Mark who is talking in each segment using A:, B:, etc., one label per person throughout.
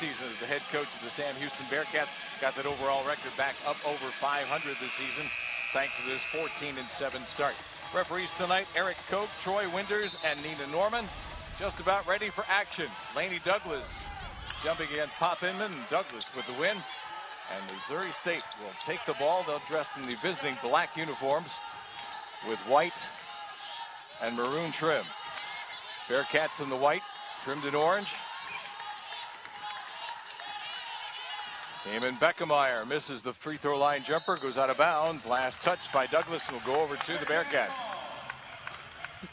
A: season as the head coach of the Sam Houston Bearcats. Got that overall record back up over 500 this season, thanks to this 14-7 start. Referees tonight, Eric Koch, Troy Winters, and Nina Norman. Just about ready for action. Laney Douglas jumping against Pop Inman. Douglas with the win. And Missouri State will take the ball. They're dressed in the visiting black uniforms with white and maroon trim. Bearcats in the white, trimmed in orange. Eamon Beckemeyer misses the free throw line jumper, goes out of bounds. Last touch by Douglas will go over to the Bearcats.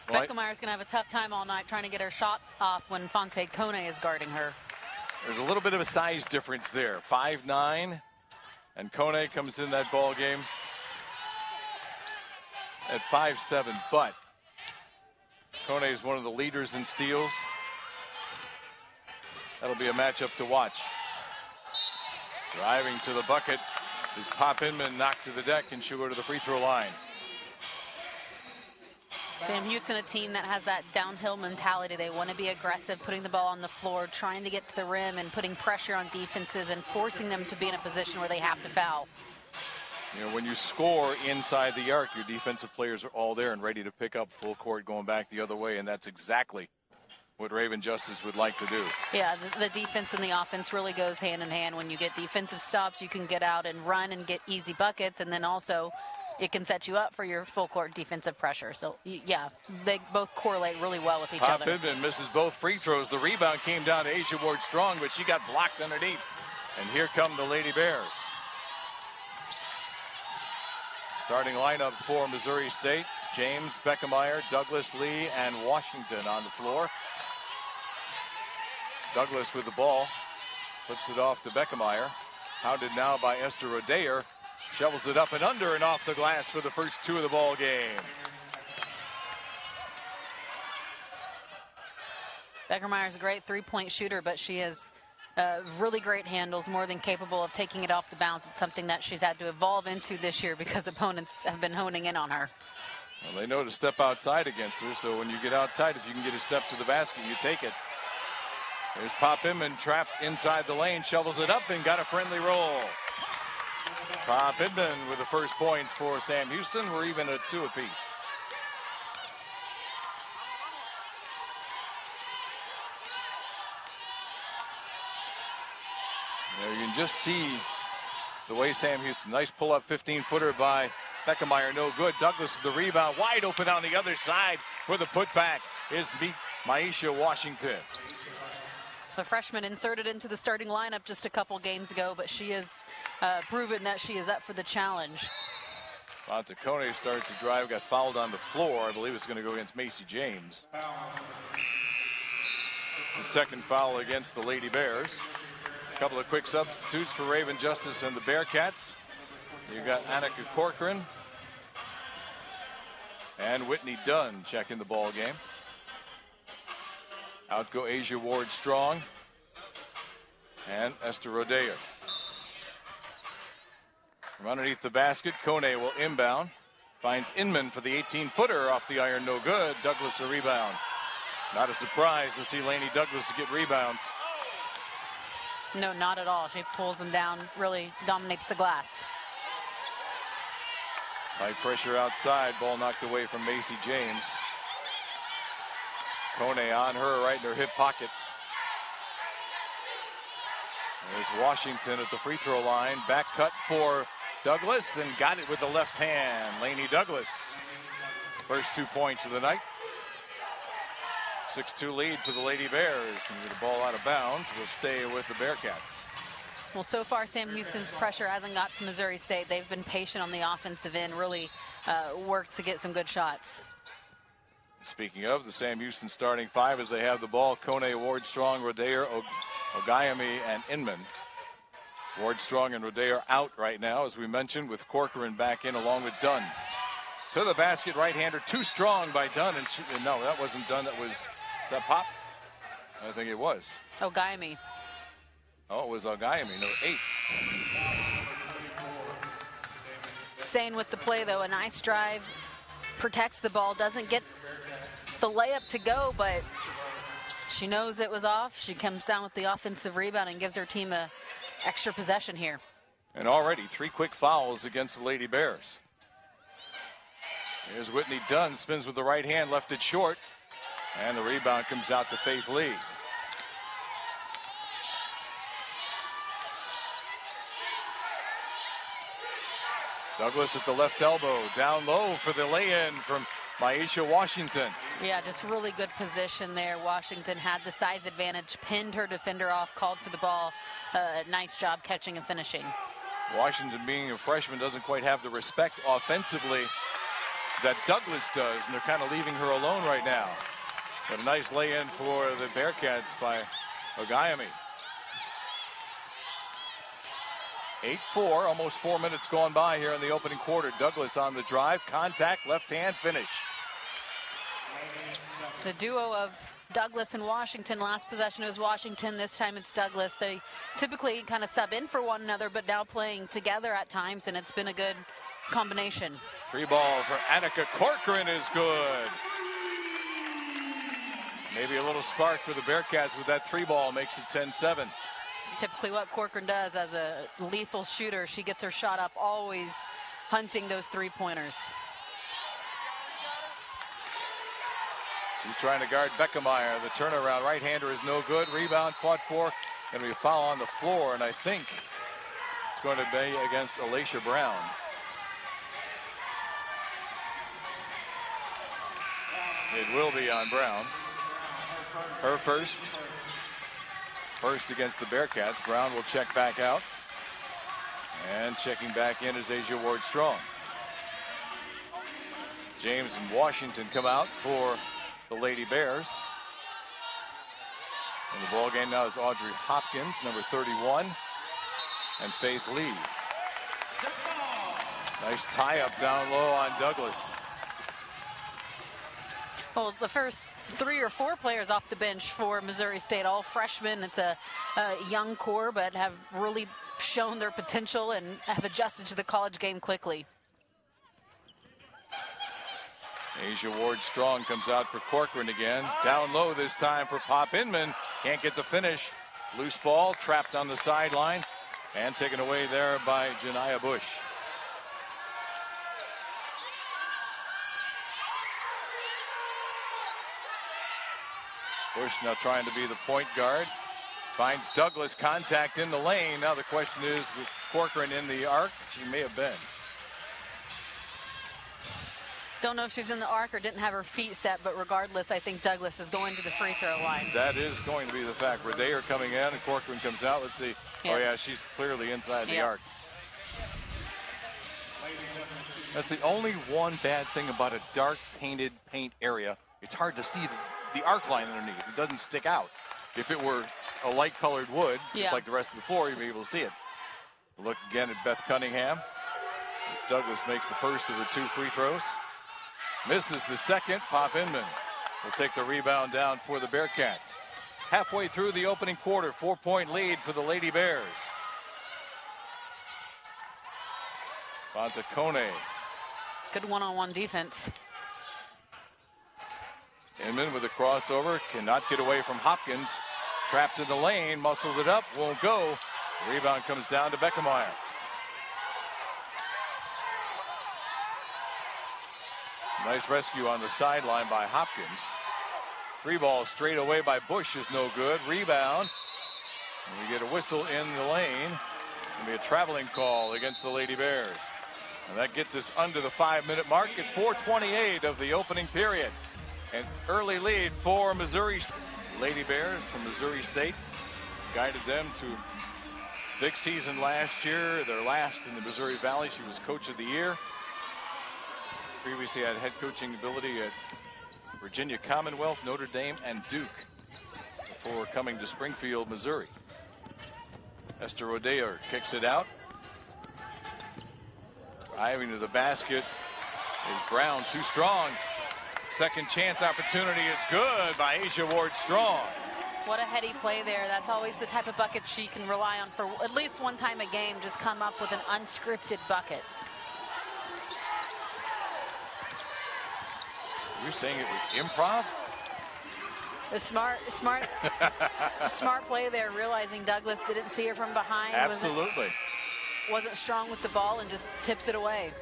B: Beckemeyer's going to have a tough time all night trying to get her shot off when Fanta Kone is guarding her.
A: There's a little bit of a size difference there. 5'9", and Kone comes in that ball game at 5'7", but Kone is one of the leaders in steals. That'll be a matchup to watch. Driving to the bucket is Pop Inman, knocked to the deck, and she'll go to the free throw line.
B: Sam Houston, a team that has that downhill mentality. They want to be aggressive, putting the ball on the floor, trying to get to the rim and putting pressure on defenses and forcing them to be in a position where they have to foul.
A: You know, when you score inside the arc, your defensive players are all there and ready to pick up full court going back the other way, and that's exactly what Raven Justice would like to do.
B: Yeah, the defense and the offense really goes hand in hand. When you get defensive stops, you can get out and run and get easy buckets, and then also it can set you up for your full court defensive pressure. So, yeah, they both correlate really well with each other.
A: Pop Inman misses both free throws. The rebound came down to Asia Ward-Strong, but she got blocked underneath. And here come the Lady Bears. Starting lineup for Missouri State: James, Beckemeyer, Douglas, Lee, and Washington on the floor. Douglas with the ball, puts it off to Beckemeyer. Hounded now by Esther Rodayer. Shovels it up and under and off the glass for the first two of the ball game.
B: Beckermeyer's a great three-point shooter, but she has really great handles, more than capable of taking it off the bounce. It's something that she's had to evolve into this year because opponents have been honing in on her.
A: Well, they know to step outside against her, so when you get outside, if you can get a step to the basket, you take it. There's Pop Inman trapped inside the lane, shovels it up and got a friendly roll. Pop Inman with the first points for Sam Houston. We're even at 2 apiece. There you can just see the way Sam Houston, nice pull-up 15-footer by Beckemeyer, no good. Douglas with the rebound, wide open on the other side for the putback is Maisha Washington.
B: The freshman inserted into the starting lineup just a couple games ago, but she has proven that she is up for the challenge.
A: Fanta Kone starts to drive, got fouled on the floor. I believe it's going to go against Macy James. It's the second foul against the Lady Bears. A couple of quick substitutes for Raven Justice and the Bearcats. You got Annika Corcoran and Whitney Dunn checking the ball game. Out go Asia Ward-Strong and Esther Rodayer. From underneath the basket, Kone will inbound. Finds Inman for the 18-footer off the iron, no good. Douglas a rebound. Not a surprise to see Laney Douglas get rebounds.
B: No, not at all. She pulls them down, really dominates the glass.
A: High pressure outside, ball knocked away from Macy James. Kone on her, right in her hip pocket. There's Washington at the free throw line. Back cut for Douglas and got it with the left hand. Laney Douglas. First 2 points of the night. 6-2 lead for the Lady Bears. And with the ball out of bounds, will stay with the Bearcats.
B: Well, so far, Sam Houston's pressure hasn't got to Missouri State. They've been patient on the offensive end, really worked to get some good shots.
A: Speaking of the Sam Houston starting 5 as they have the ball, Kone, Ward-Strong, Rodayer, Ogayemi, and Inman. Ward-Strong and Rodayer out right now, as we mentioned, with Corcoran back in along with Dunn. To the basket, right-hander, too strong by Dunn. And no, that wasn't Dunn. That was, is that Pop? I think it was.
B: Ogayemi.
A: Oh, it was Ogayemi, no, 8.
B: Staying with the play, though, a nice drive. Protects the ball, doesn't get the layup to go, but She knows it was off. She comes down with the offensive rebound and gives her team a extra possession here.
A: And already 3 quick fouls against the Lady Bears. Here's Whitney Dunn, spins with the right hand, left it short. And the rebound comes out to Faith Lee. Douglas at the left elbow, down low for the lay-in from Maisha Washington.
B: Yeah, just really good position there. Washington had the size advantage, pinned her defender off, called for the ball. Nice job catching and finishing.
A: Washington, being a freshman, doesn't quite have the respect offensively that Douglas does, and they're kind of leaving her alone right now. But a nice lay-in for the Bearcats by Ogayemi. 8-4, almost 4 minutes gone by here in the opening quarter. Douglas on the drive, contact, left hand, finish.
B: The duo of Douglas and Washington. Last possession was Washington, this time it's Douglas. They typically kind of sub in for one another, but now playing together at times, and it's been a good combination.
A: 3 ball for Annika Corcoran is good. Maybe a little spark for the Bearcats with that 3 ball, makes it 10-7.
B: It's typically what Corcoran does as a lethal shooter. She gets her shot up, always hunting those 3-pointers.
A: She's trying to guard Beckemeyer. The turnaround right-hander is no good. Rebound fought for. Going to be a foul on the floor, and I think it's going to be against Alacia Brown. It will be on Brown. Her first. First against the Bearcats. Brown will check back out. And checking back in is Asia Ward-Strong. James and Washington come out for the Lady Bears. And the ball game now is Audrey Hopkins, number 31, and Faith Lee. Nice tie-up down low on Douglas.
B: Well, the first 3 or 4 players off the bench for Missouri State, all freshmen. It's a young core, but have really shown their potential and have adjusted to the college game quickly.
A: Asia Ward-Strong comes out for Corcoran again. Down low this time for Pop Inman. Can't get the finish. Loose ball trapped on the sideline and taken away there by Janiyah Bush. Bush now trying to be the point guard. Finds Douglas, contact in the lane. Now the question is, with Corcoran in the arc, she may have been.
B: Don't know if she's in the arc or didn't have her feet set, but regardless, I think Douglas is going to the free throw line.
A: That is going to be the fact. Rade are coming in and Corcoran comes out. Let's see. Yeah. Oh yeah, she's clearly inside the arc. That's the only one bad thing about a dark painted paint area. It's hard to see the arc line underneath. It doesn't stick out. If it were a light colored wood, just like the rest of the floor, you'd be able to see it. Look again at Beth Cunningham as Douglas makes the first of the 2 free throws. Misses the second. Pop Inman will take the rebound down for the Bearcats. Halfway through the opening quarter, 4-point lead for the Lady Bears. Fanta Kone.
B: Good one-on-one defense.
A: Inman with a crossover, cannot get away from Hopkins. Trapped in the lane, muscled it up, won't go. The rebound comes down to Beckemeyer. Nice rescue on the sideline by Hopkins. 3 ball straight away by Bush is no good. Rebound. And we get a whistle in the lane. It'll be a traveling call against the Lady Bears. And that gets us under the 5-minute mark at 4:28 of the opening period. An early lead for Missouri. Lady Bears from Missouri State guided them to big season last year. Their last in the Missouri Valley. She was Coach of the Year. Previously had head coaching ability at Virginia Commonwealth, Notre Dame, and Duke before coming to Springfield, Missouri. Esther Rodeo kicks it out. Driving to the basket is Brown, too strong. Second chance opportunity is good by Asia Ward-Strong.
B: What a heady play there. That's always the type of bucket she can rely on for at least one time a game. Just come up with an unscripted bucket.
A: You're saying it was improv?
B: A smart play there, realizing Douglas didn't see her from behind.
A: Absolutely.
B: Wasn't strong with the ball and just tips it away.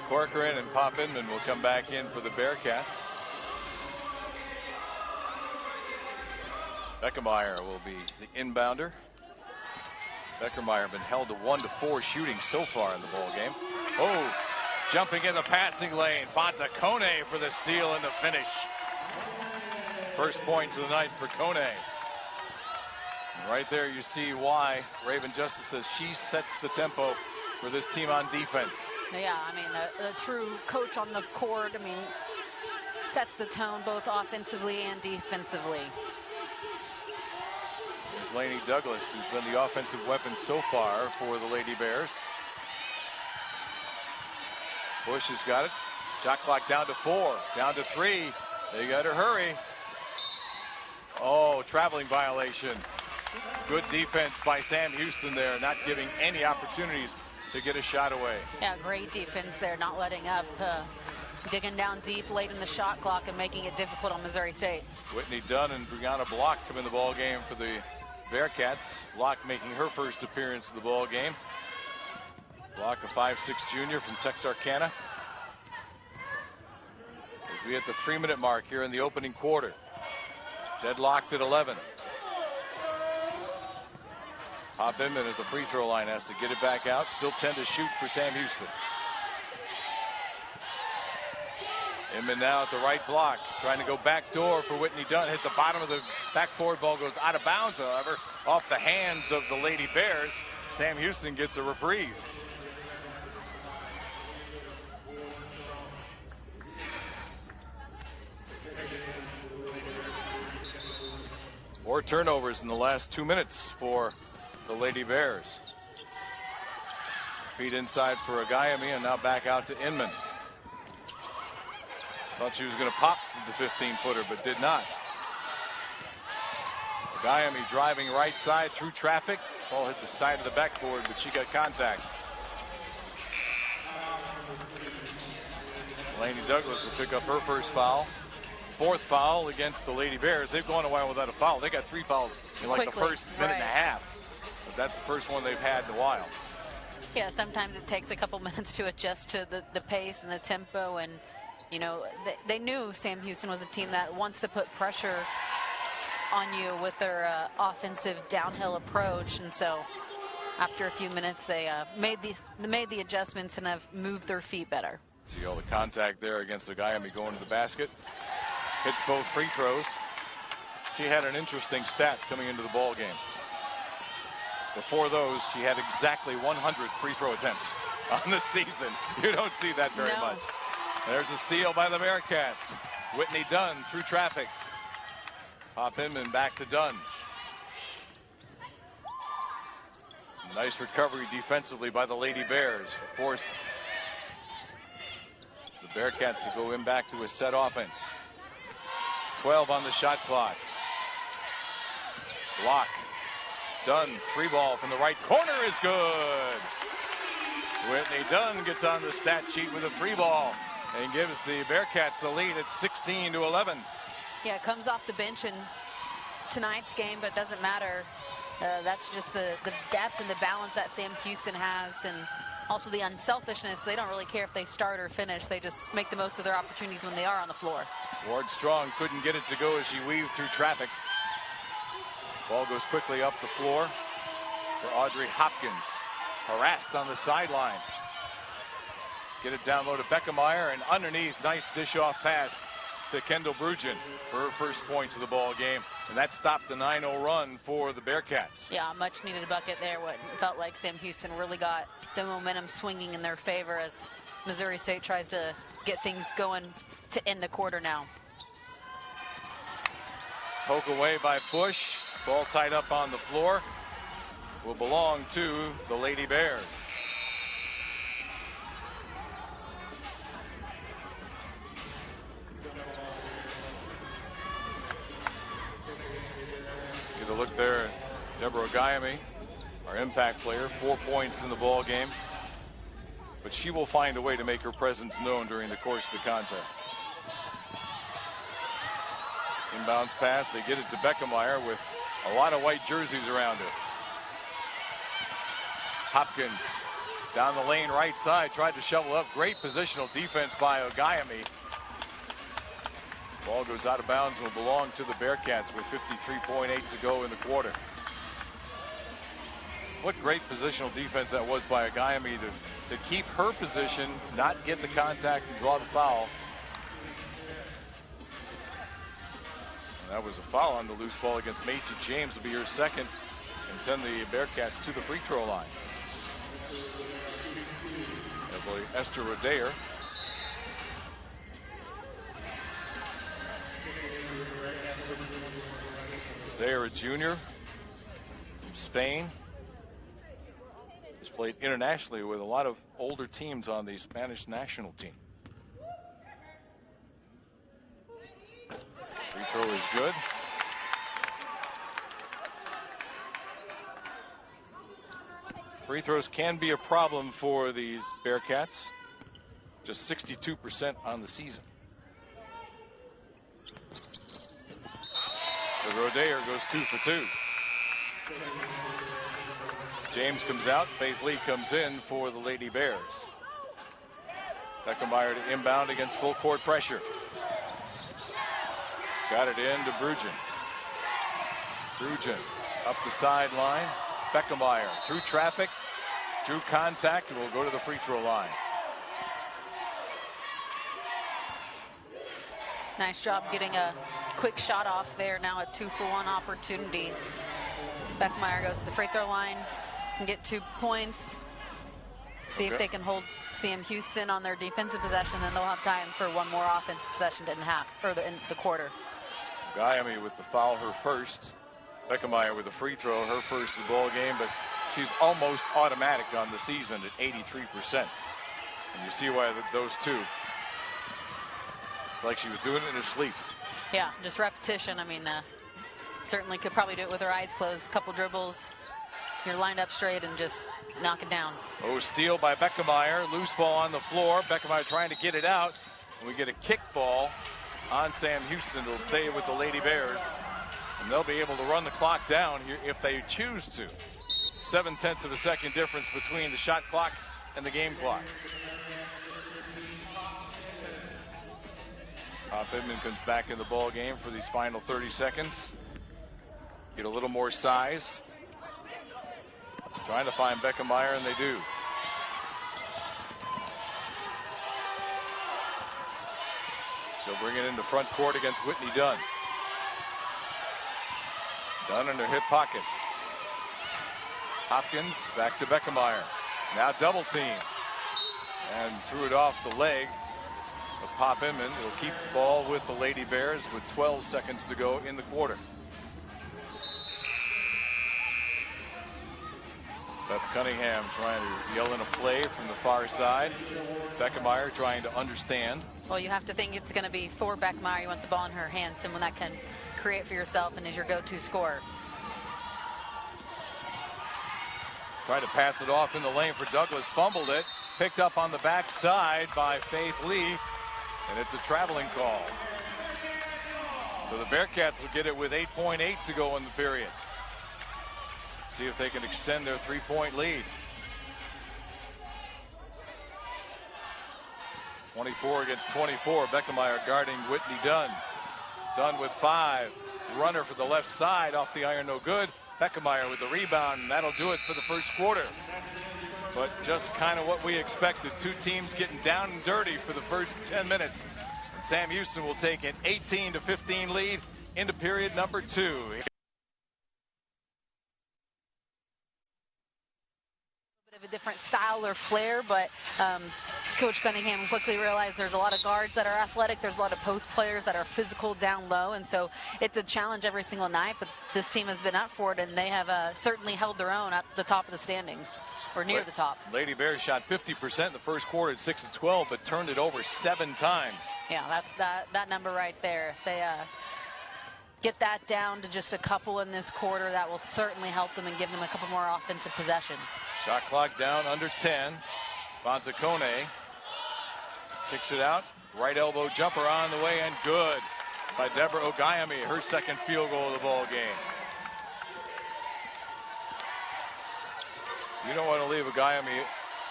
A: Corcoran and Pop Inman will come back in for the Bearcats. Beckemeyer will be the inbounder. Beckemeyer been held to 1-4 shooting so far in the ball game. Oh, jumping in the passing lane. Fanta Kone for the steal and the finish. First points of the night for Kone. And right there you see why Raven Justice says she sets the tempo for this team on defense.
B: Yeah, I mean, the true coach on the court, I mean, sets the tone both offensively and defensively.
A: There's Lainey Douglas, who's been the offensive weapon so far for the Lady Bears. Bush has got it. Shot clock down to 4, down to 3. They got to hurry. Oh, traveling violation. Good defense by Sam Houston there, not giving any opportunities to get a shot away.
B: Yeah, great defense there, not letting up. Digging down deep late in the shot clock and making it difficult on Missouri State.
A: Whitney Dunn and Brianna Block come in the ball game for the Bearcats. Block making her first appearance in the ball game. Block, a 5'6" junior from Texarkana. As we hit the 3-minute mark here in the opening quarter. Deadlocked at 11. Pop Inman at the free throw line has to get it back out. Still 10 to shoot for Sam Houston. Inman now at the right block, trying to go back door for Whitney Dunn. Hit the bottom of the backboard, ball goes out of bounds, however, off the hands of the Lady Bears. Sam Houston gets a reprieve. More turnovers in the last 2 minutes for the Lady Bears. Feed inside for Agayemi and now back out to Inman. Thought she was going to pop the 15-footer, but did not. Agayemi driving right side through traffic. Ball hit the side of the backboard, but she got contact. Lainey Douglas will pick up her first foul. 4th foul against the Lady Bears. They've gone a while without a foul. They got 3 fouls in like
B: Quickly,
A: the first minute and a half. But that's the first one they've had in a while.
B: Yeah, sometimes it takes a couple minutes to adjust to the pace and the tempo. And, you know, they knew Sam Houston was a team that wants to put pressure on you with their offensive downhill approach. And so after a few minutes, they made the adjustments and have moved their feet better.
A: See all the contact there against Agayemi going to the basket. Hits both free throws. She had an interesting stat coming into the ball game. Before those, she had exactly 100 free throw attempts on the season. You don't see that very much. There's a steal by the Bearcats. Whitney Dunn through traffic. Pop Inman back to Dunn. Nice recovery defensively by the Lady Bears. Forced the Bearcats to go in back to a set offense. 12 on the shot clock. Block. Dunn, 3-ball from the right corner is good. Whitney Dunn gets on the stat sheet with a 3-ball and gives the Bearcats the lead at 16-11.
B: Yeah, it comes off the bench in tonight's game, but doesn't matter. That's just the depth and the balance that Sam Houston has, and also the unselfishness. They don't really care if they start or finish. They just make the most of their opportunities when they are on the floor.
A: Ward Strong couldn't get it to go as she weaved through traffic. Ball goes quickly up the floor for Audrey Hopkins. Harassed on the sideline. Get it down low to Beckemeyer, and underneath, nice dish-off pass to Kendall Bruggen for her first points of the ball game. And that stopped the 9-0 run for the Bearcats.
B: Yeah, much needed bucket there. What felt like Sam Houston really got the momentum swinging in their favor as Missouri State tries to get things going to end the quarter now.
A: Poke away by Bush. Ball tied up on the floor. Will belong to the Lady Bears. Get a look there at Deborah Agayemi, our impact player, 4 points in the ball game. But she will find a way to make her presence known during the course of the contest. Inbounds pass. They get it to Beckemeyer with a lot of white jerseys around her. Hopkins down the lane right side. Tried to shovel up. Great positional defense by Ogayemi. Ball goes out of bounds and will belong to the Bearcats with 53.8 to go in the quarter. What great positional defense that was by Ogayemi to keep her position, not get the contact and draw the foul. And that was a foul on the loose ball against Macy James. Will be her second and send the Bearcats to the free throw line. Esther Rodayer. Rodayer, a junior from Spain. Has played internationally with a lot of older teams on the Spanish national team. Free throw is good. Free throws can be a problem for these Bearcats. Just 62% on the season. So Rodayer goes 2 for 2. James comes out. Faith Lee comes in for the Lady Bears. Beckemeyer to inbound against full court pressure. Got it in to Brujan. Brujan up the sideline. Beckemeyer through traffic, through contact, and will go to the free throw line.
B: Nice job getting a quick shot off there. Now a 2-for-1 opportunity. Beckemeyer goes to the free throw line, can get 2 points. See if they can hold Sam Houston on their defensive possession, then they'll have time for one more offensive possession in the quarter.
A: Ogayemi with the foul, her first. Beckemeyer with a free throw, her first of the ball game, but she's almost automatic on the season at 83%. And you see why those two. It's like she was doing it in her sleep.
B: Yeah, just repetition. I mean, certainly could probably do it with her eyes closed. A couple dribbles, you're lined up straight and just knock it down.
A: Oh, steal by Beckemeyer. Loose ball on the floor. Beckemeyer trying to get it out. And we get a kick ball on Sam Houston. It'll stay with the Lady Bears. And they'll be able to run the clock down here if they choose to. 0.7 of a second difference between the shot clock and the game clock. Pittman comes back in the ball game for these final 30 seconds. Get a little more size. Trying to find Beckemeyer, and they do. She'll bring it into front court against Whitney Dunn. Dunn in her hip pocket. Hopkins back to Beckemeyer. Now double team. And threw it off the leg of Pop Inman. It'll keep the ball with the Lady Bears with 12 seconds to go in the quarter. Beth Cunningham trying to yell in a play from the far side. Beckemeyer trying to understand.
B: Well, you have to think it's going to be for Beckemeyer. You want the ball in her hands, someone that can create for yourself and is your go-to scorer.
A: Tried to pass it off in the lane for Douglas. Fumbled it. Picked up on the backside by Faith Lee. And it's a traveling call. So the Bearcats will get it with 8.8 to go in the period. See if they can extend their 3-point lead. 24 against 24. Beckemeyer guarding Whitney Dunn. Dunn with 5. Runner for the left side off the iron, no good. Beckemeyer with the rebound, and that'll do it for the first quarter. But just kind of what we expected. Two teams getting down and dirty for the first 10 minutes. And Sam Houston will take an 18-15 lead into period number 2.
B: Of a different style or flair, but Coach Cunningham quickly realized there's a lot of guards that are athletic, there's a lot of post players that are physical down low, and so it's a challenge every single night, but this team has been up for it, and they have certainly held their own at the top of the standings, or near the top.
A: Lady Bears shot 50% in the first quarter at 6 of 12, but turned it over 7 times.
B: Yeah, that's that number right there. If they get that down to just a couple in this quarter, that will certainly help them and give them a couple more offensive possessions.
A: Shot clock down under 10. Fanta Kone kicks it out. Right elbow jumper on the way and good. by Deborah Ogayemi, her second field goal of the ball game. You don't want to leave Ogayemi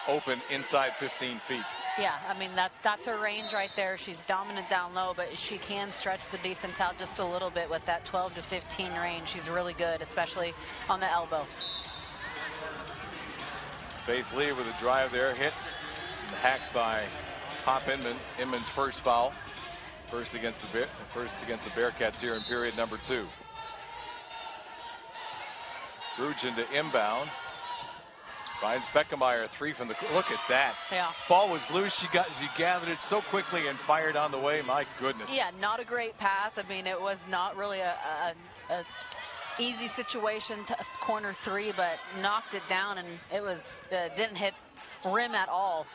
A: open inside 15 feet.
B: Yeah, I mean, that's her range right there. She's dominant down low, but she can stretch the defense out just a little bit with that 12 to 15 range. She's really good, especially on the elbow.
A: Faith Lee with a drive there, hit and hacked by Pop Inman. Inman's first foul. First against the Bearcats here in period number 2. Grugin to inbound. Finds Beckemeyer, 3 from the. Look at that.
B: Yeah.
A: Ball was loose. She gathered it so quickly and fired on the way. My goodness.
B: Yeah, not a great pass. I mean, it was not really a easy situation to corner 3, but knocked it down, and it was didn't hit rim at all.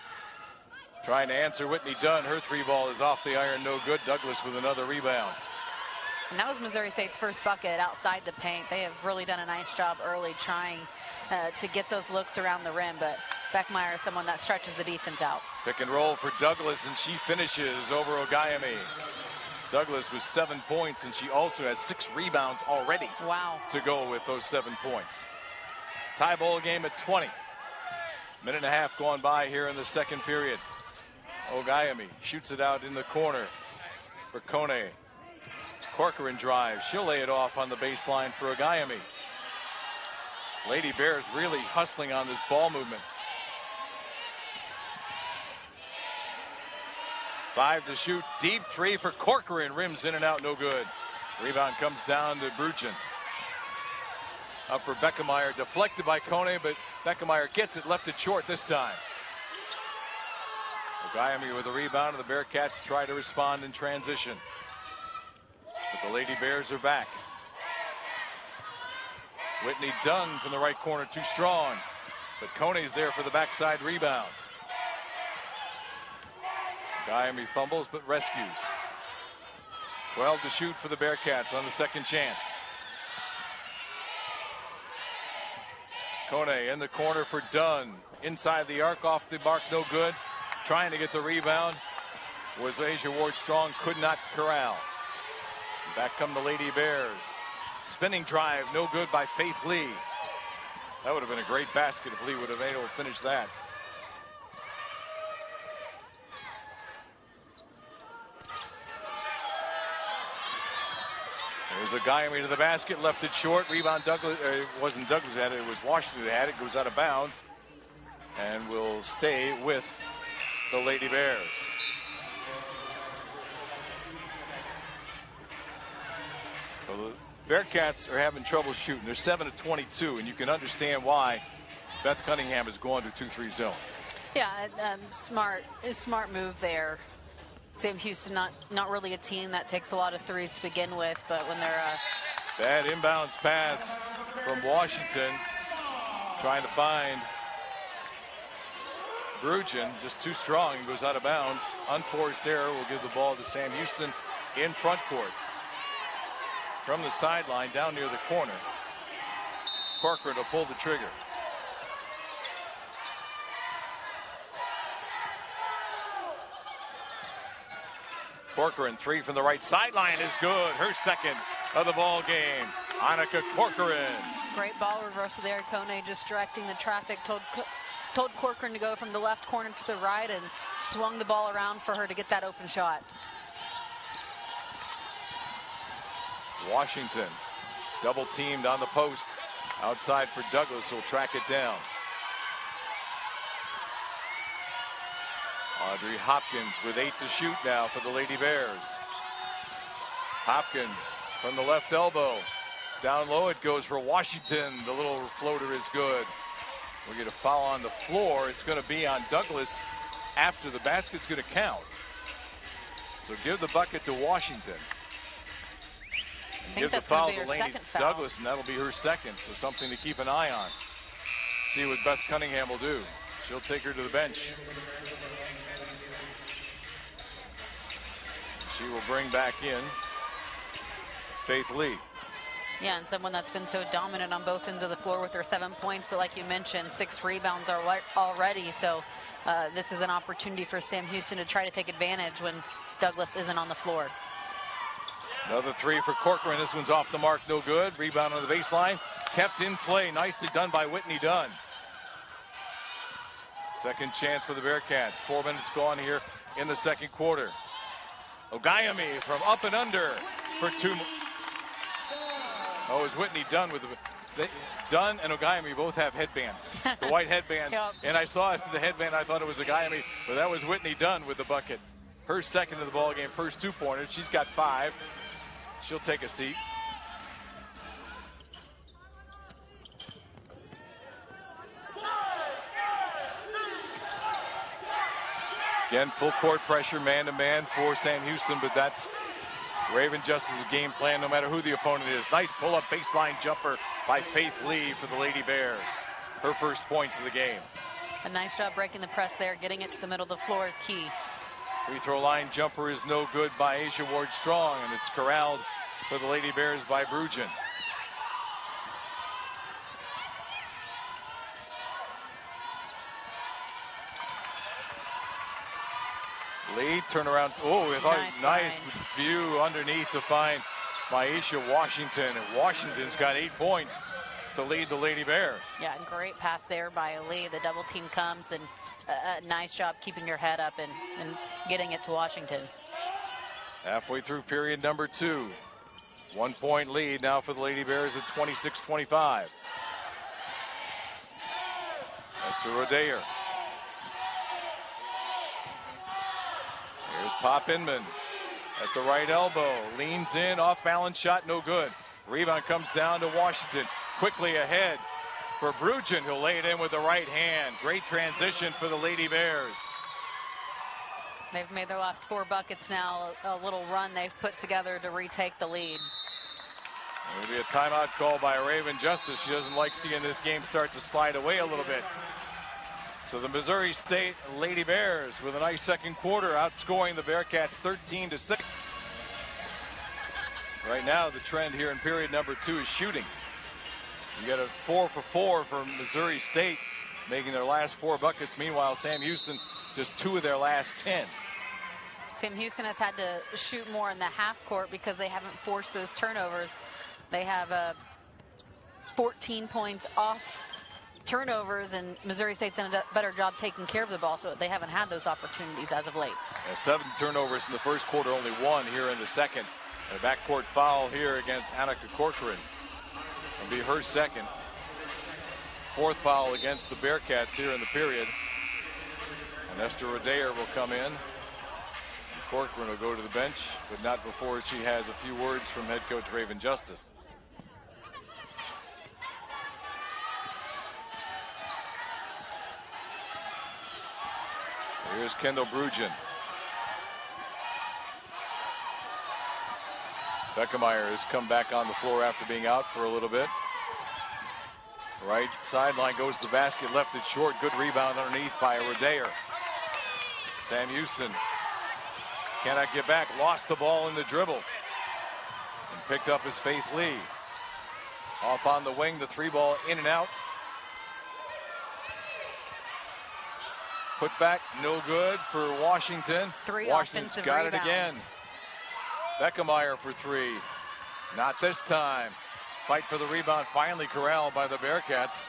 A: Trying to answer Whitney Dunn. Her 3 ball is off the iron, no good. Douglas with another rebound.
B: And that was Missouri State's first bucket outside the paint. They have really done a nice job early trying to get those looks around the rim, but Beckmeyer is someone that stretches the defense out.
A: Pick and roll for Douglas, and she finishes over Ogayemi. Douglas with 7 points, and she also has 6 rebounds already.
B: Wow.
A: To go with those 7 points. Tie ball game at 20. Minute and a half gone by here in the second period. Ogayemi shoots it out in the corner for Kone. Corcoran drives. She'll lay it off on the baseline for Ogayemi. Lady Bears really hustling on this ball movement. 5 to shoot. Deep 3 for Corcoran. Rims in and out, no good. Rebound comes down to Brugin. Up for Beckemeyer. Deflected by Kone, but Beckemeyer gets it. Left it short this time. Ogayemi with a rebound, and the Bearcats try to respond in transition. But the Lady Bears are back. Whitney Dunn from the right corner, too strong. But Kone's there for the backside rebound. Ogayemi fumbles but rescues. 12 to shoot for the Bearcats on the second chance. Kone in the corner for Dunn. Inside the arc, off the mark, no good. Trying to get the rebound was Asia Ward-Strong, could not corral. Back come the Lady Bears. Spinning drive, no good by Faith Lee. That would have been a great basket if Lee would have been able to finish that. There's Ogayemi to the basket, left it short. Rebound Douglas, it wasn't Douglas that had it, it was Washington that had it. Goes out of bounds and will stay with the Lady Bears. So the Bearcats are having trouble shooting. They're 7 of 22, and you can understand why Beth Cunningham is going to 2-3 zone.
B: Yeah, smart move there. Sam Houston, not really a team that takes a lot of threes to begin with, but when they're
A: bad inbounds pass from Washington, trying to find Brugin, just too strong, goes out of bounds. Unforced error will give the ball to Sam Houston in front court. From the sideline down near the corner. Corcoran will pull the trigger. Corcoran, 3 from the right sideline is good. Her second of the ball game. Annika Corcoran.
B: Great ball reversal there. Kone just directing the traffic. Told Corcoran to go from the left corner to the right and swung the ball around for her to get that open shot.
A: Washington double teamed on the post. Outside for Douglas, will track it down. Audrey Hopkins with 8 to shoot now for the Lady Bears. Hopkins from the left elbow. Down low it goes for Washington. The little floater is good. We'll get a foul on the floor. It's going to be on Douglas after the basket's going to count. So give the bucket to Washington. Give the foul to Lainey Douglas, and that'll be her second. So something to keep an eye on. See what Beth Cunningham will do. She'll take her to the bench. She will bring back in Faith Lee.
B: Yeah, and someone that's been so dominant on both ends of the floor with her 7 points, but like you mentioned, 6 rebounds already. So this is an opportunity for Sam Houston to try to take advantage when Douglas isn't on the floor.
A: Another three for Corcoran. This one's off the mark, no good. Rebound on the baseline. Kept in play. Nicely done by Whitney Dunn. Second chance for the Bearcats. 4 minutes gone here in the second quarter. Ogayami from up and under for two. Oh, it was Whitney Dunn with the Dunn and Ogayami both have headbands, the white headbands.
B: Yep.
A: And I saw the headband. I thought it was Ogayami, but that was Whitney Dunn with the bucket. Her second of the ball game, first 2-pointer. She's got 5. She'll take a seat. Again, full court pressure, man-to-man for Sam Houston, but that's Raven Justice's game plan no matter who the opponent is. Nice pull-up baseline jumper by Faith Lee for the Lady Bears. Her first points of the game.
B: A nice job breaking the press there. Getting it to the middle of the floor is key.
A: Free throw line jumper is no good by Asia Ward-Strong, and it's corralled for the Lady Bears by Brujan. Lee, turnaround. Oh, nice view underneath to find Maisha Washington. And Washington's got 8 points to lead the Lady Bears.
B: Yeah, great pass there by Lee. The double team comes, and a nice job keeping your head up and getting it to Washington.
A: Halfway through period number 2. 1 point lead now for the Lady Bears at 26-25. Esther Rodayer. Here's Pop Inman at the right elbow. Leans in, off balance shot, no good. Rebound comes down to Washington. Quickly ahead for Brujan, who'll lay it in with the right hand. Great transition for the Lady Bears.
B: They've made their last 4 buckets now. A little run they've put together to retake the lead.
A: There'll be a timeout call by Raven Justice. She doesn't like seeing this game start to slide away a little bit. So the Missouri State Lady Bears with a nice second quarter, outscoring the Bearcats 13-6. Right now, the trend here in period number 2 is shooting. You get a 4 for 4 from Missouri State, making their last 4 buckets. Meanwhile, Sam Houston just 2 of their last 10.
B: Sam Houston has had to shoot more in the half court because they haven't forced those turnovers. They have 14 points off turnovers, and Missouri State's done a better job taking care of the ball, so they haven't had those opportunities as of late.
A: 7 turnovers in the first quarter, only 1 here in the second. A backcourt foul here against Annika Corcoran. It'll be her second. 4th foul against the Bearcats here in the period. And Esther Rodayer will come in. Corcoran will go to the bench, but not before she has a few words from head coach Raven Justice. Here's Kendall Brujan. Beckemeyer has come back on the floor after being out for a little bit. Right sideline goes to the basket, left it short. Good rebound underneath by Rodayer. Sam Houston cannot get back, lost the ball in the dribble. And picked up his Faith Lee. Off on the wing, the 3 ball in and out. Put back, no good for Washington.
B: 3
A: Washington's
B: offensive
A: got
B: rebounds.
A: it again. Beckemeyer for 3. Not this time. Fight for the rebound, finally corralled by the Bearcats.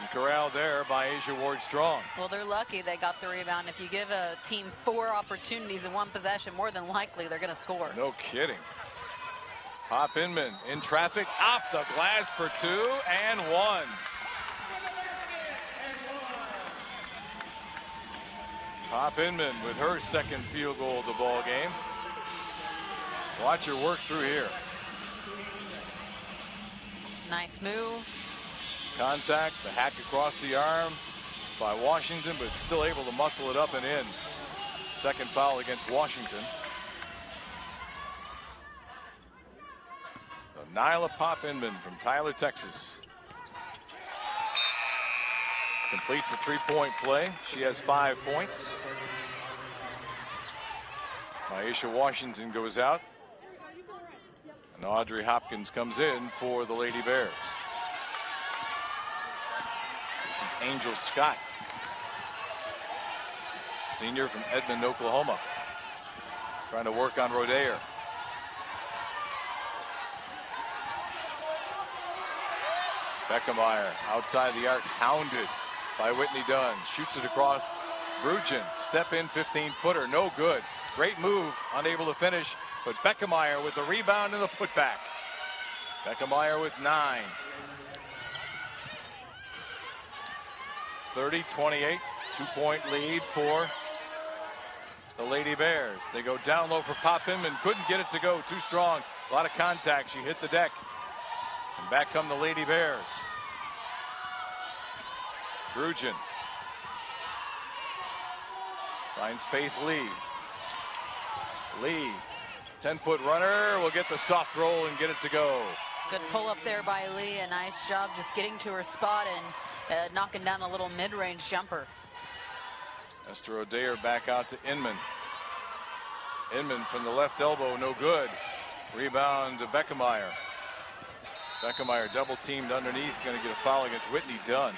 A: And corralled there by Asia Ward-Strong.
B: Well, they're lucky they got the rebound. If you give a team 4 opportunities in 1 possession, more than likely they're going to score.
A: No kidding. Pop Inman in traffic, off the glass for 2 and 1. Pop Inman with her second field goal of the ball game. Watch her work through here.
B: Nice move.
A: Contact, the hack across the arm by Washington, but still able to muscle it up and in. Second foul against Washington. So Nyla Pop Inman from Tyler, Texas. Completes the 3-point play. She has 5 points. Maisha Washington goes out. And Audrey Hopkins comes in for the Lady Bears. This is Angel Scott, senior from Edmond, Oklahoma. Trying to work on Rodayer. Beckemeyer outside the arc, hounded by Whitney Dunn. Shoots it across. Bruggen, step in 15-footer, no good. Great move, unable to finish, but Beckemeyer with the rebound and the putback. Beckemeyer with 9. 30-28, 2-point lead for the Lady Bears. They go down low for Pop Inman, couldn't get it to go, too strong. A lot of contact, she hit the deck. And back come the Lady Bears. Bruggen finds Faith Lee. Lee, 10-foot runner, will get the soft roll and get it to go.
B: Good pull up there by Lee. A nice job just getting to her spot and knocking down a little mid-range jumper.
A: Esther O'Dare back out to Inman. Inman from the left elbow, no good. Rebound to Beckemeyer. Beckemeyer double teamed underneath, going to get a foul against Whitney Dunn.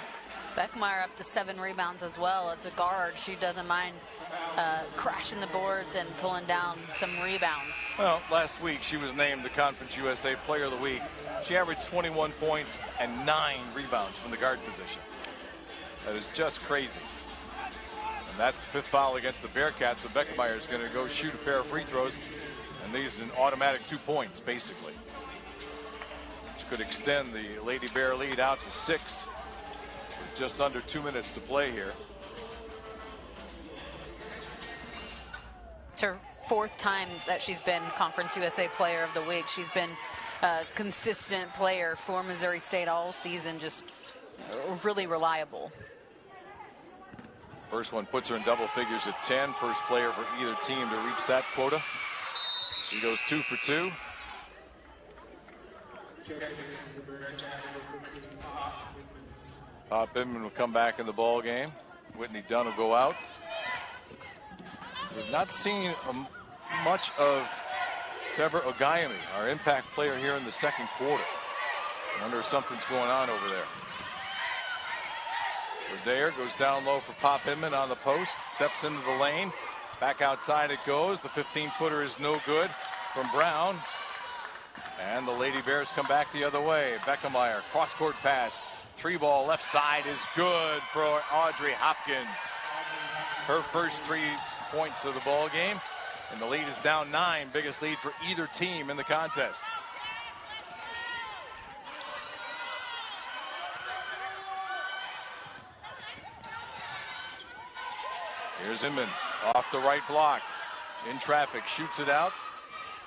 B: Beckemeyer up to 7 rebounds as well. As a guard, she doesn't mind crashing the boards and pulling down some rebounds.
A: Well, last week she was named the Conference USA Player of the Week. She averaged 21 points and 9 rebounds from the guard position. That is just crazy. And that's the 5th foul against the Bearcats. So Beckemeyer is going to go shoot a pair of free throws, and these an automatic 2 points, basically. Which could extend the Lady Bear lead out to 6 with just under 2 minutes to play here.
B: It's her 4th time that she's been Conference USA Player of the Week. She's been a consistent player for Missouri State all season, just really reliable.
A: First one puts her in double figures at 10. First player for either team to reach that quota. She goes 2 for 2. Pop Inman will come back in the ball game. Whitney Dunn will go out. We've not seen much of Deborah Ogayemi, our impact player here in the second quarter. I wonder if something's going on over there. Rodair goes down low for Pop Inman on the post, steps into the lane. Back outside it goes. The 15-footer is no good from Brown. And the Lady Bears come back the other way. Beckemeyer, cross-court pass. 3-ball left side is good for Audrey Hopkins. Her first 3 points of the ball game, and the lead is down 9, biggest lead for either team in the contest. Here's Inman off the right block, in traffic, shoots it out.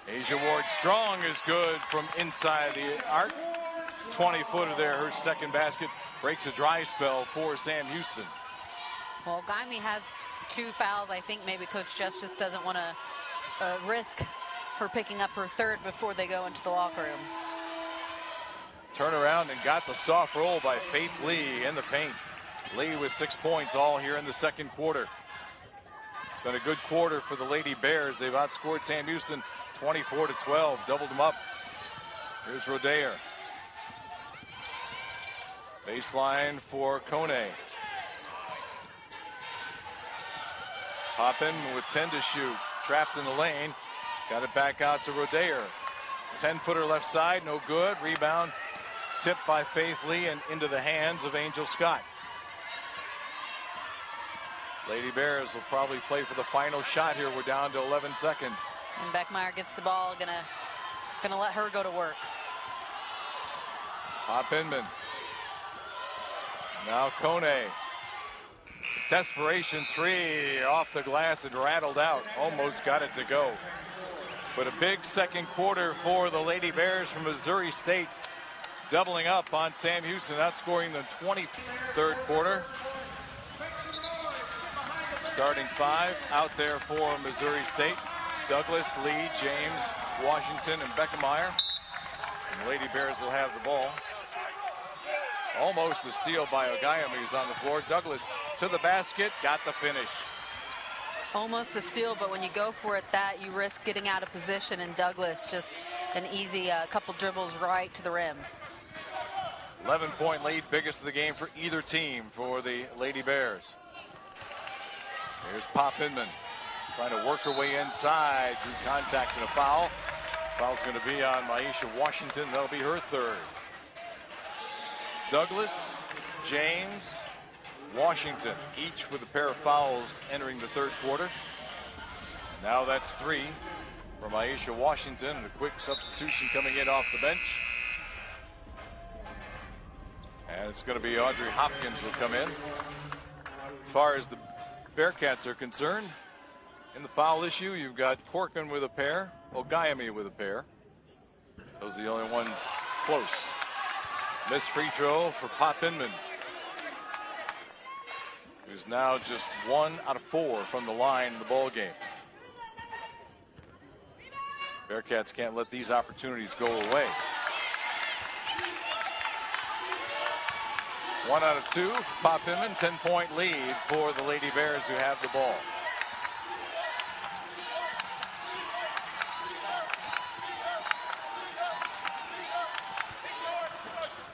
A: Asia Ward Strong is good from inside the arc. 20-footer there, her second basket, breaks a dry spell for Sam Houston.
B: Well, Ogayemi has 2 fouls. I think maybe Coach Justice doesn't want to risk her picking up her 3rd before they go into the locker room.
A: Turn around and got the soft roll by Faith Lee in the paint. Lee with 6 points all here in the second quarter. It's been a good quarter for the Lady Bears. They've outscored Sam Houston 24-12, doubled them up. Here's Rodair. Baseline for Kone. Poppin with 10 to shoot. Trapped in the lane. Got it back out to Rodair. 10-footer left side, no good. Rebound tipped by Faith Lee and into the hands of Angel Scott. Lady Bears will probably play for the final shot here. We're down to 11 seconds.
B: And Beckemeyer gets the ball, gonna let her go to work.
A: Pop Inman. Now Kone. Desperation 3 off the glass and rattled out. Almost got it to go. But a big second quarter for the Lady Bears from Missouri State. Doubling up on Sam Houston, outscoring the 23rd quarter. Starting 5 out there for Missouri State. Douglas, Lee, James, Washington, and Beckemeyer. And the Lady Bears will have the ball. Almost a steal by Ogayemi, who's on the floor. Douglas to the basket, got the finish.
B: Almost a steal, but when you go for it you risk getting out of position, and Douglas just an easy couple dribbles right to the rim.
A: 11-point lead, biggest of the game for either team for the Lady Bears. Here's Pop Inman trying to work her way inside, drew contact and a foul. Foul's going to be on Maisha Washington. That'll be her 3rd. Douglas, James, Washington, each with a pair of fouls entering the third quarter. Now that's 3 from Aisha Washington, and a quick substitution coming in off the bench. And it's going to be Audrey Hopkins will come in. As far as the Bearcats are concerned, in the foul issue, you've got Corcoran with a pair, Ogayami with a pair. Those are the only ones close. Missed free throw for Pop Inman, who's now just 1 out of 4 from the line in the ball game. Bearcats can't let these opportunities go away. 1 out of 2 for Pop Inman, 10-point lead for the Lady Bears, who have the ball.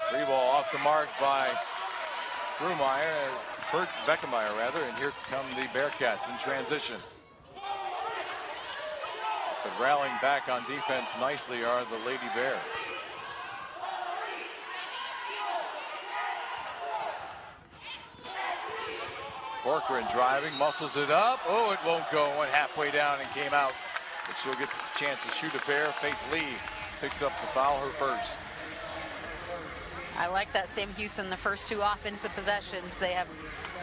A: Free ball off the mark by Beckemeyer rather, and here come the Bearcats in transition. But rallying back on defense nicely are the Lady Bears. Corcoran driving, muscles it up. Oh, it won't go. Went halfway down and came out. But she'll get the chance to shoot a pair. Faith Lee picks up the foul, her first.
B: I like that Sam Houston, the first 2 offensive possessions, they have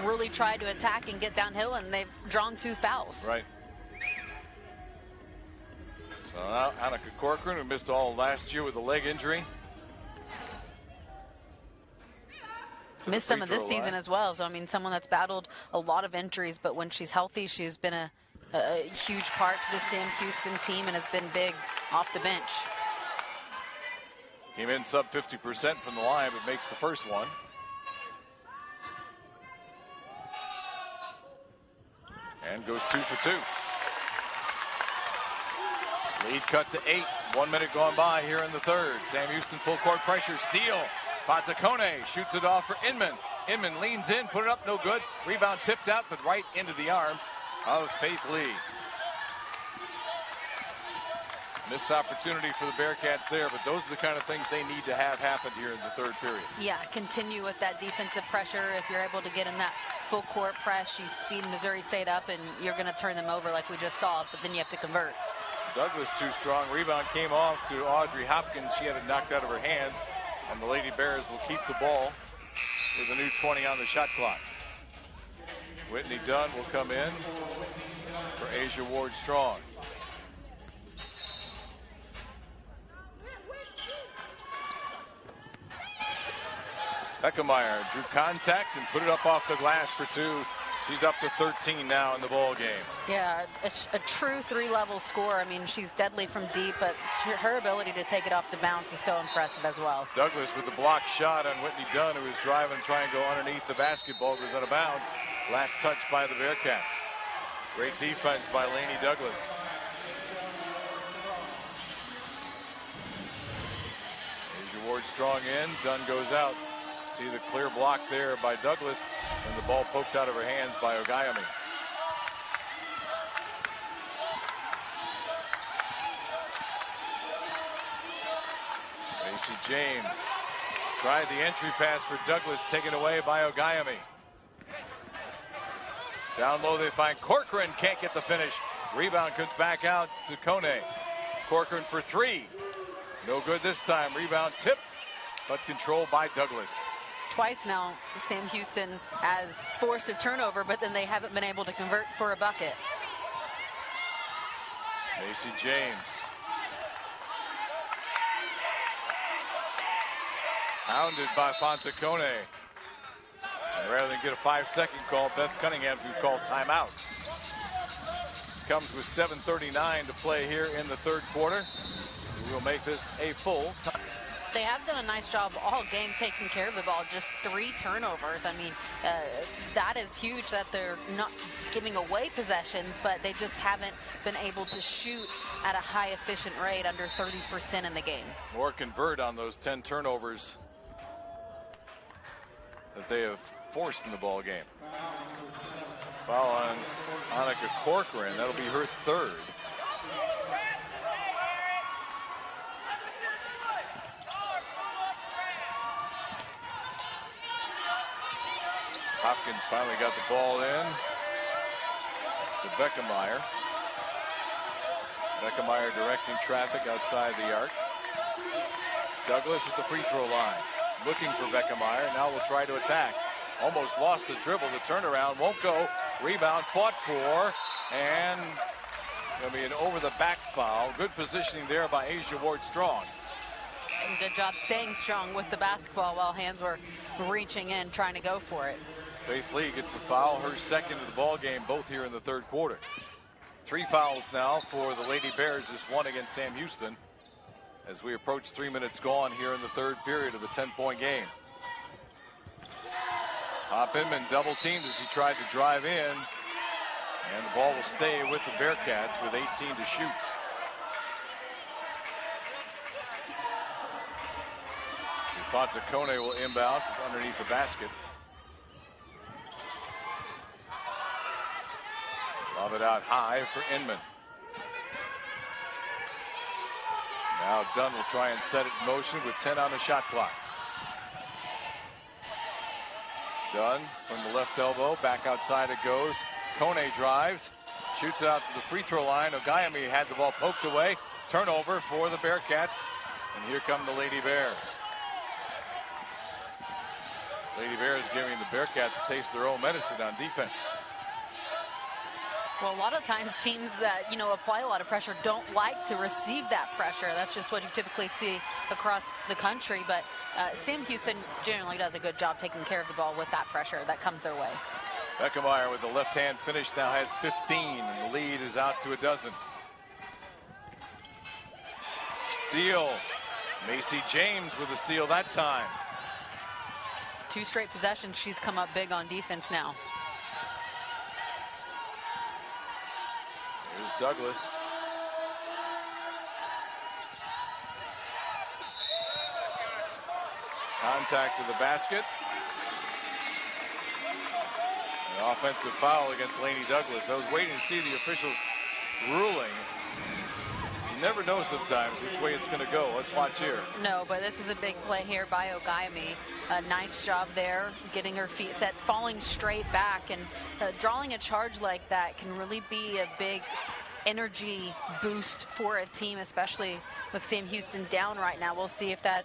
B: really tried to attack and get downhill, and they've drawn 2 fouls.
A: Right. So now Annika Corcoran, who missed all last year with a leg injury.
B: Missed some of this season as well. So, I mean, someone that's battled a lot of injuries, but when she's healthy, she's been a huge part to the Sam Houston team and has been big off the bench.
A: Came in sub 50% from the line, but makes the first one. And goes 2 for 2. Lead cut to 8. 1 minute gone by here in the third. Sam Houston full court pressure. Steal. Fanta Kone shoots it off for Inman. Inman leans in, put it up, no good. Rebound tipped out, but right into the arms of Faith Lee. Missed opportunity for the Bearcats there, but those are the kind of things they need to have happen here in the third period. Yeah,
B: continue with that defensive pressure. If you're able to get in that full court press, you speed Missouri State up, and you're going to turn them over like we just saw, but then you have to convert.
A: Douglas too strong. Rebound came off to Audrey Hopkins. She had it knocked out of her hands, and the Lady Bears will keep the ball with a new 20 on the shot clock. Whitney Dunn will come in for Asia Ward-Strong. Beckemeyer drew contact and put it up off the glass for 2. She's up to 13 now in the ball game.
B: Yeah, a true 3-level scorer. I mean, she's deadly from deep, but her ability to take it off the bounce is so impressive as well.
A: Douglas with the block shot on Whitney Dunn, who is driving, trying to go underneath the basketball, goes out of bounds. Last touch by the Bearcats. Great defense by Lainey Douglas. Asia Ward-Strong in, Dunn goes out. See the clear block there by Douglas, and the ball poked out of her hands by Ogayami. Macy James tried the entry pass for Douglas, taken away by Ogayami. Down low they find Corcoran, can't get the finish. Rebound comes back out to Kone. Corcoran for 3. No good this time. Rebound tip, but controlled by Douglas.
B: Twice now, Sam Houston has forced a turnover, but then they haven't been able to convert for a bucket.
A: Macy James. Hounded by Fanta Kone. And rather than get a 5-second call, Beth Cunningham's who called timeout. Comes with 7:39 to play here in the third quarter. We will make this a full time.
B: They have done a nice job all game taking care of the ball. Just 3 turnovers. I mean, that is huge that they're not giving away possessions, but they just haven't been able to shoot at a high efficient rate, under 30% in the game.
A: Or convert on those 10 turnovers that they have forced in the ball game. Foul on Annika Corcoran. That'll be her 3rd. Hopkins finally got the ball in to Beckemeyer. Beckemeyer directing traffic outside the arc. Douglas at the free throw line, looking for Beckemeyer. Now will try to attack. Almost lost the dribble. The turnaround won't go. Rebound fought for, and going to be an over the back foul. Good positioning there by Asia Ward-Strong.
B: And good job staying strong with the basketball while hands were reaching in, trying to go for it.
A: Faith Lee gets the foul, her second of the ball game, both here in the third quarter. 3 fouls now for the Lady Bears, just 1 against Sam Houston, as we approach 3 minutes gone here in the third period of the 10-point game. Hoppenman double teamed as he tried to drive in, and the ball will stay with the Bearcats with 18 to shoot. Fanta Kone will inbound from underneath the basket. Lob it out high for Inman. Now Dunn will try and set it in motion with 10 on the shot clock. Dunn from the left elbow, back outside it goes. Kone drives, shoots it out to the free throw line. Ogayemi had the ball poked away. Turnover for the Bearcats, and here come the Lady Bears. Lady Bears giving the Bearcats a taste of their own medicine on defense.
B: Well, a lot of times teams that, apply a lot of pressure don't like to receive that pressure. That's just what you typically see across the country. But Sam Houston generally does a good job taking care of the ball with that pressure that comes their way.
A: Beckemeyer with the left-hand finish now has 15, and the lead is out to a dozen. Steal. Macy James with a steal that time.
B: 2 straight possessions. She's come up big on defense now.
A: Here's Douglas. Contact to the basket. An offensive foul against Lainey Douglas. I was waiting to see the officials ruling. You never know sometimes which way it's going to go. Let's watch here.
B: No, but this is a big play here by Ogayemi. A nice job there, getting her feet set, falling straight back, and drawing a charge like that can really be a big energy boost for a team, especially with Sam Houston down right now. We'll see if that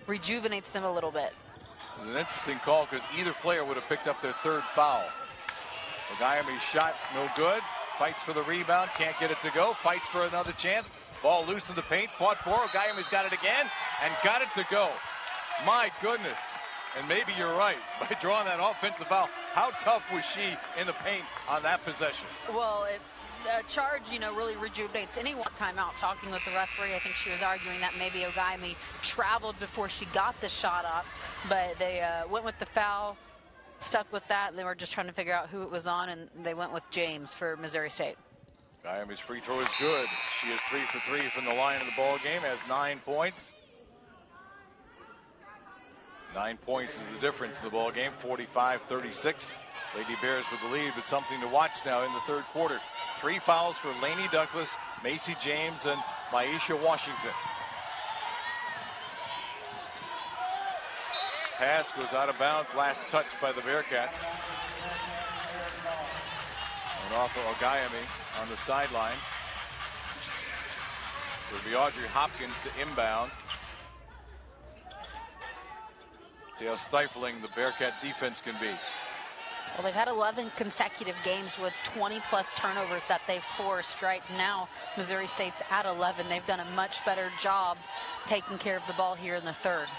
B: rejuvenates them a little bit.
A: It was an interesting call because either player would have picked up their 3rd foul. Ogayemi's shot no good. Fights for the rebound, can't get it to go. Fights for another chance. Ball loose in the paint, fought for. Ogayemi's got it again and got it to go. My goodness. And maybe you're right. By drawing that offensive foul, how tough was she in the paint on that possession?
B: Well, the charge, really rejuvenates any one timeout. Talking with the referee, I think she was arguing that maybe Ogayemi traveled before she got the shot up, but they went with the foul, stuck with that. They were just trying to figure out who it was on, and they went with James for Missouri State.
A: Ogayemi's free throw is good. She is 3 for 3 from the line of the ball game, has 9 points. 9 points is the difference in the ball game, 45-36. Lady Bears with the lead, but something to watch now in the third quarter. 3 fouls for Lainey Douglas, Macy James, and Maisha Washington. Pass goes out of bounds, last touch by the Bearcats. And off of Ogayemi on the sideline. So it'll be Audrey Hopkins to inbound. See how stifling the Bearcat defense can be.
B: Well, they've had 11 consecutive games with 20-plus turnovers that they've forced. Right now, Missouri State's at 11. They've done a much better job taking care of the ball here in the third.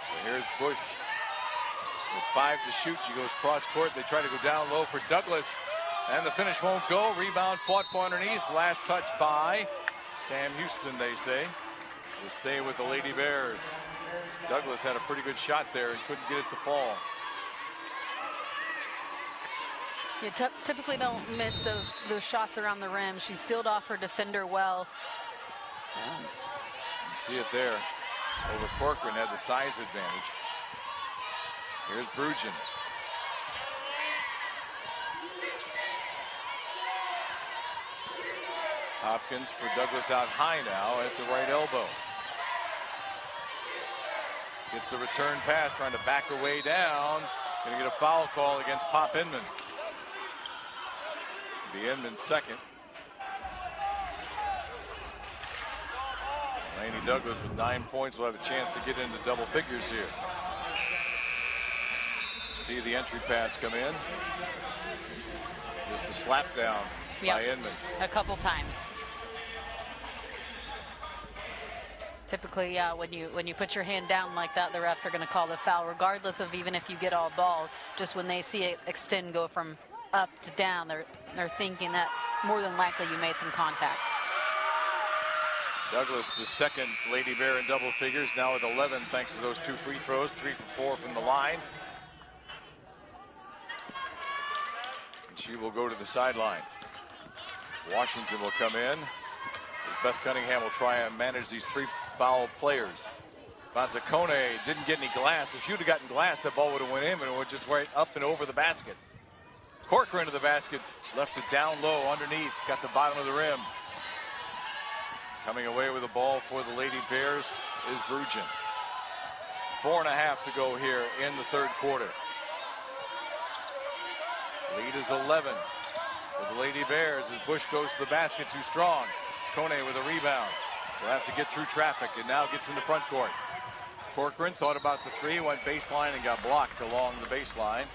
A: So here's Bush with 5 to shoot. She goes cross court. They try to go down low for Douglas, and the finish won't go. Rebound fought for underneath. Last touch by Sam Houston, they say. Will stay with the Lady Bears. Douglas had a pretty good shot there and couldn't get it to fall.
B: You typically don't miss those shots around the rim. She sealed off her defender well.
A: You see it there. Over Corcoran had the size advantage. Here's Brujan. Hopkins for Douglas out high now at the right elbow. Gets the return pass, trying to back her way down. Going to get a foul call against Pop Inman. The Inman second. Laney Douglas with 9 points will have a chance to get into double figures here. See the entry pass come in. Just the slap down by Inman.
B: A couple times. Typically, yeah, when you put your hand down like that, the refs are going to call the foul, regardless of even if you get all ball. Just when they see it extend, go from up to down, they're thinking that more than likely you made some contact.
A: Douglas, the second Lady Bear in double figures, now with 11 thanks to those 2 free throws, 3 for 4 from the line. And she will go to the sideline. Washington will come in. Beth Cunningham will try and manage these 3 foul players. Fanta Kone didn't get any glass. If she would have gotten glass, that ball would have went in, and it would just right up and over the basket. Corcoran to the basket, left it down low underneath, got the bottom of the rim. Coming away with the ball for the Lady Bears is Bruggen. 4.5 to go here in the third quarter. Lead is 11 for the Lady Bears as Bush goes to the basket too strong. Kone with a rebound. Will have to get through traffic and now gets in the front court. Corcoran thought about the 3, went baseline and got blocked along the baseline.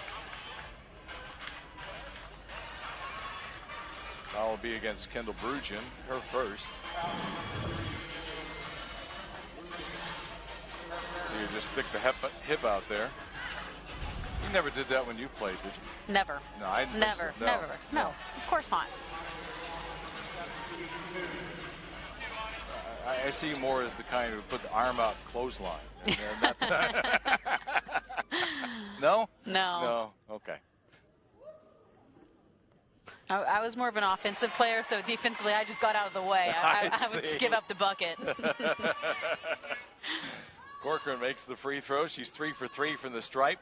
A: That will be against Kendall Bruggen, her first. So you just stick the hip out there. You never did that when you played, did you?
B: Never.
A: No, I didn't
B: never.
A: think so.
B: Never. No, of course not.
A: I see you more as the kind who put the arm out clothesline. No?
B: No.
A: No. Okay.
B: I was more of an offensive player, so defensively I just got out of the way. I would just give up the bucket.
A: Corcoran makes the free throw. She's 3 for 3 from the stripe.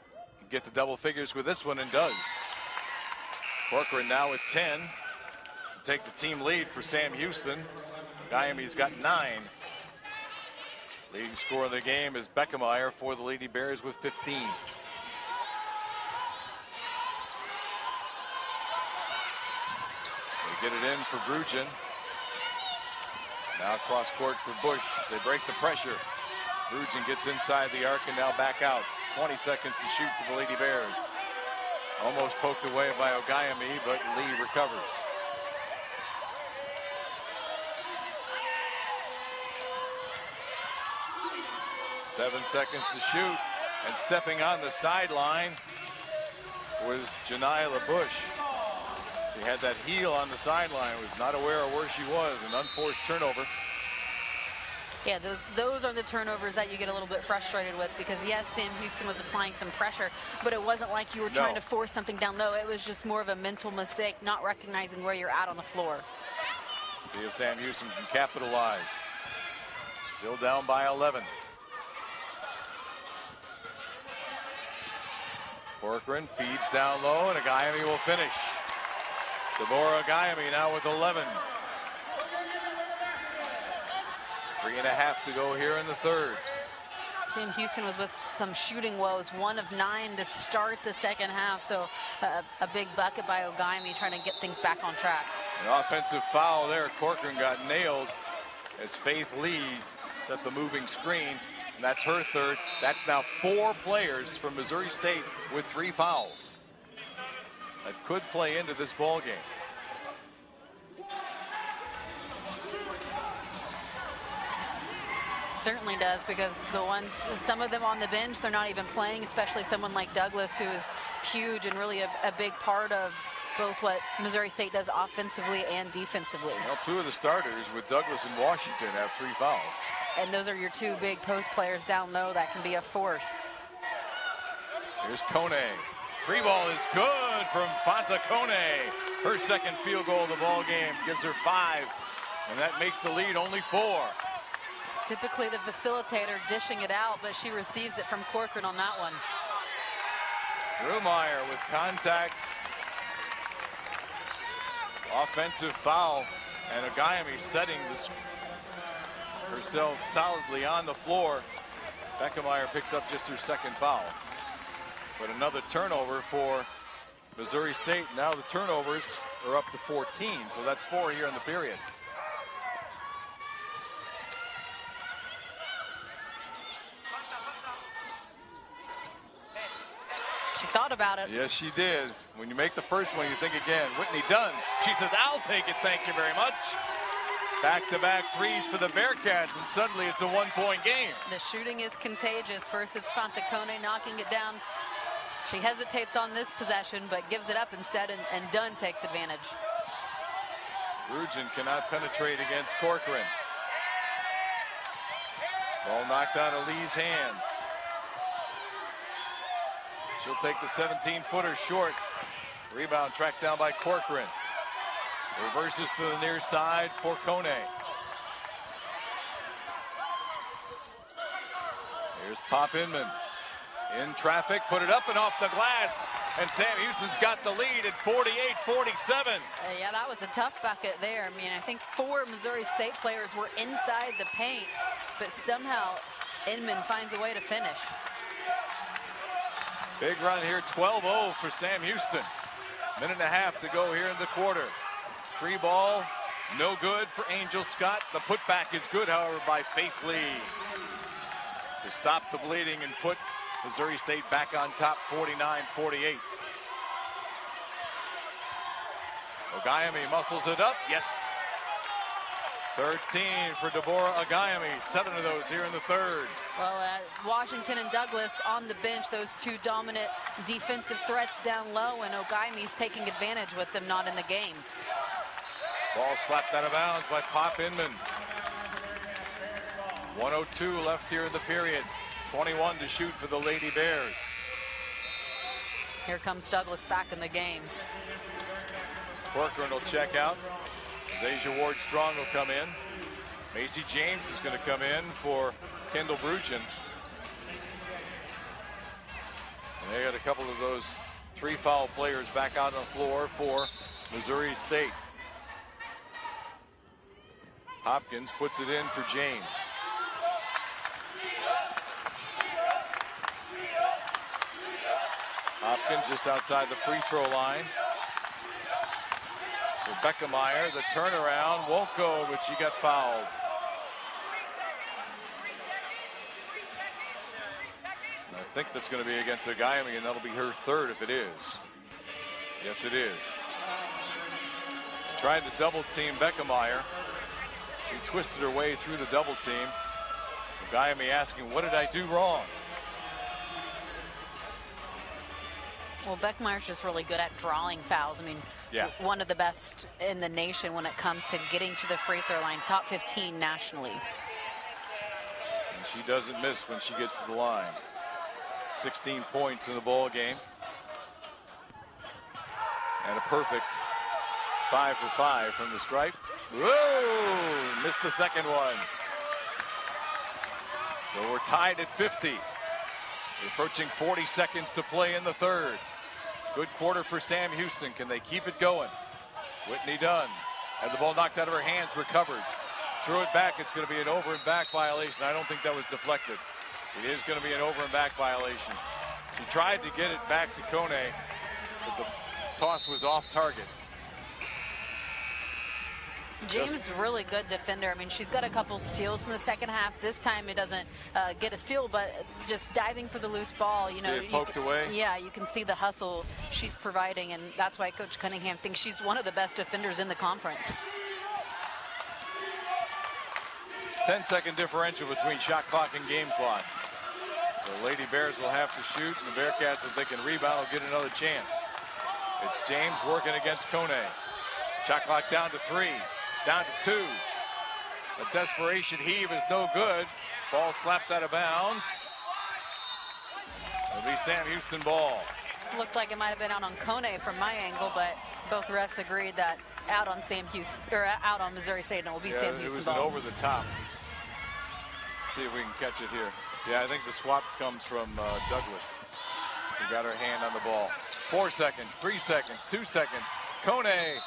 A: Get the double figures with this one and does. Corcoran now with 10. Take the team lead for Sam Houston. Guyami's got 9. Leading scorer of the game is Beckemeyer for the Lady Bears with 15. They get it in for Bruggen. Now cross court for Bush. They break the pressure. Bruggen gets inside the arc and now back out. 20 seconds to shoot for the Lady Bears. Almost poked away by Ogayami, but Lee recovers. Seven seconds to shoot, and stepping on the sideline was Janiyah Bush. She had that heel on the sideline, was not aware of where she was, an unforced turnover.
B: Yeah, those are the turnovers that you get a little bit frustrated with, because yes, Sam Houston was applying some pressure, but it wasn't like you were trying to force something down low. It was just more of a mental mistake, not recognizing where you're at on the floor.
A: See if Sam Houston can capitalize. Still down by 11. Corcoran feeds down low, and Ogayami will finish. Deborah Ogayami now with 11. 3.5 to go here in the third.
B: Sam Houston was with some shooting woes, 1 of 9 to start the second half, so a big bucket by Ogayami trying to get things back on track.
A: An offensive foul there. Corcoran got nailed as Faith Lee set the moving screen. And that's her third. That's now 4 players from Missouri State with 3 fouls. That could play into this ball game.
B: Certainly does, because some of them on the bench, they're not even playing, especially someone like Douglas, who is huge and really a big part of both what Missouri State does offensively and defensively.
A: Well, 2 of the starters with Douglas and Washington have 3 fouls.
B: And those are your 2 big post players down low that can be a force.
A: Here's Kone. Free ball is good from Fanta Kone. Her second field goal of the ball game gives her 5, and that makes the lead only 4.
B: Typically the facilitator dishing it out, but she receives it from Corcoran on that one.
A: Rumeyer with contact. Offensive foul, and Ogayami setting herself solidly on the floor. Beckemeyer picks up just her second foul. But another turnover for Missouri State. Now the turnovers are up to 14, so that's 4 here in the period.
B: She thought about it.
A: Yes, she did. When you make the first one, you think again. Whitney Dunn. She says, I'll take it, thank you very much. Back-to-back threes for the Bearcats, and suddenly it's a one-point game.
B: The shooting is contagious. First, it's Fanta Kone knocking it down. She hesitates on this possession, but gives it up instead, and Dunn takes advantage.
A: Brujan cannot penetrate against Corcoran. Ball knocked out of Lee's hands. She'll take the 17-footer short. Rebound tracked down by Corcoran. Reverses to the near side for Kone. Here's Pop Inman. In traffic, put it up and off the glass. And Sam Houston's got the lead at 48-47.
B: Yeah, that was a tough bucket there. I mean, I think 4 Missouri State players were inside the paint, but somehow Inman finds a way to finish.
A: Big run here, 12-0 for Sam Houston. Minute and a half to go here in the quarter. 3 ball, no good for Angel Scott. The putback is good, however, by Faith Lee to stop the bleeding and put Missouri State back on top, 49-48. Ogayemi muscles it up. Yes. 13 for Deborah Ogayemi. 7 of those here in the third.
B: Well, Washington and Douglas on the bench, those 2 dominant defensive threats down low, and Ogayemi's taking advantage with them not in the game.
A: Ball slapped out of bounds by Pop Inman. 1:02 left here in the period. 21 to shoot for the Lady Bears.
B: Here comes Douglas back in the game.
A: Corcoran will check out. Zasia Ward-Strong will come in. Macy James is going to come in for Kendall Brujan. And they got a couple of those 3 foul players back out on the floor for Missouri State. Hopkins puts it in for James. Hopkins just outside the free throw line. Rebecca Meyer, the turnaround won't go, but she got fouled. And I think that's going to be against Ogayemi, and that'll be her third if it is. Yes, it is. Tried to double team Becca Meyer. She twisted her way through the double team. Ogayemi asking, what did I do wrong?
B: Well, Beckmeyer's just really good at drawing fouls. I mean,
A: yeah,
B: one of the best in the nation when it comes to getting to the free throw line, top 15 nationally.
A: And she doesn't miss when she gets to the line. 16 points in the ball game. And a perfect 5 for 5 from the stripe. Whoa! Missed the second one. So we're tied at 50. Approaching 40 seconds to play in the third. Good quarter for Sam Houston. Can they keep it going? Whitney Dunn had the ball knocked out of her hands, recovers. Threw it back. It's going to be an over and back violation. I don't think that was deflected. It is going to be an over and back violation. She tried to get it back to Kone, but the toss was off target.
B: James is a really good defender. I mean, she's got a couple steals in the second half. This time it doesn't get a steal, but just diving for the loose ball. You know,
A: see it poked away?
B: Yeah, you can see the hustle she's providing, and that's why Coach Cunningham thinks she's one of the best defenders in the conference.
A: 10-second differential between shot clock and game clock. The Lady Bears will have to shoot, and the Bearcats, if they can rebound, will get another chance. It's James working against Kone. Shot clock down to 3. Down to 2. A desperation heave is no good. Ball slapped out of bounds. It'll be Sam Houston ball.
B: Looked like it might have been out on Kone from my angle, but both refs agreed that out on Sam Houston, or out on Missouri State, and it will be Sam Houston ball.
A: It was an over the top. Let's see if we can catch it here. Yeah, I think the swap comes from Douglas. Who got her hand on the ball. 4 seconds, 3 seconds, 2 seconds. Kone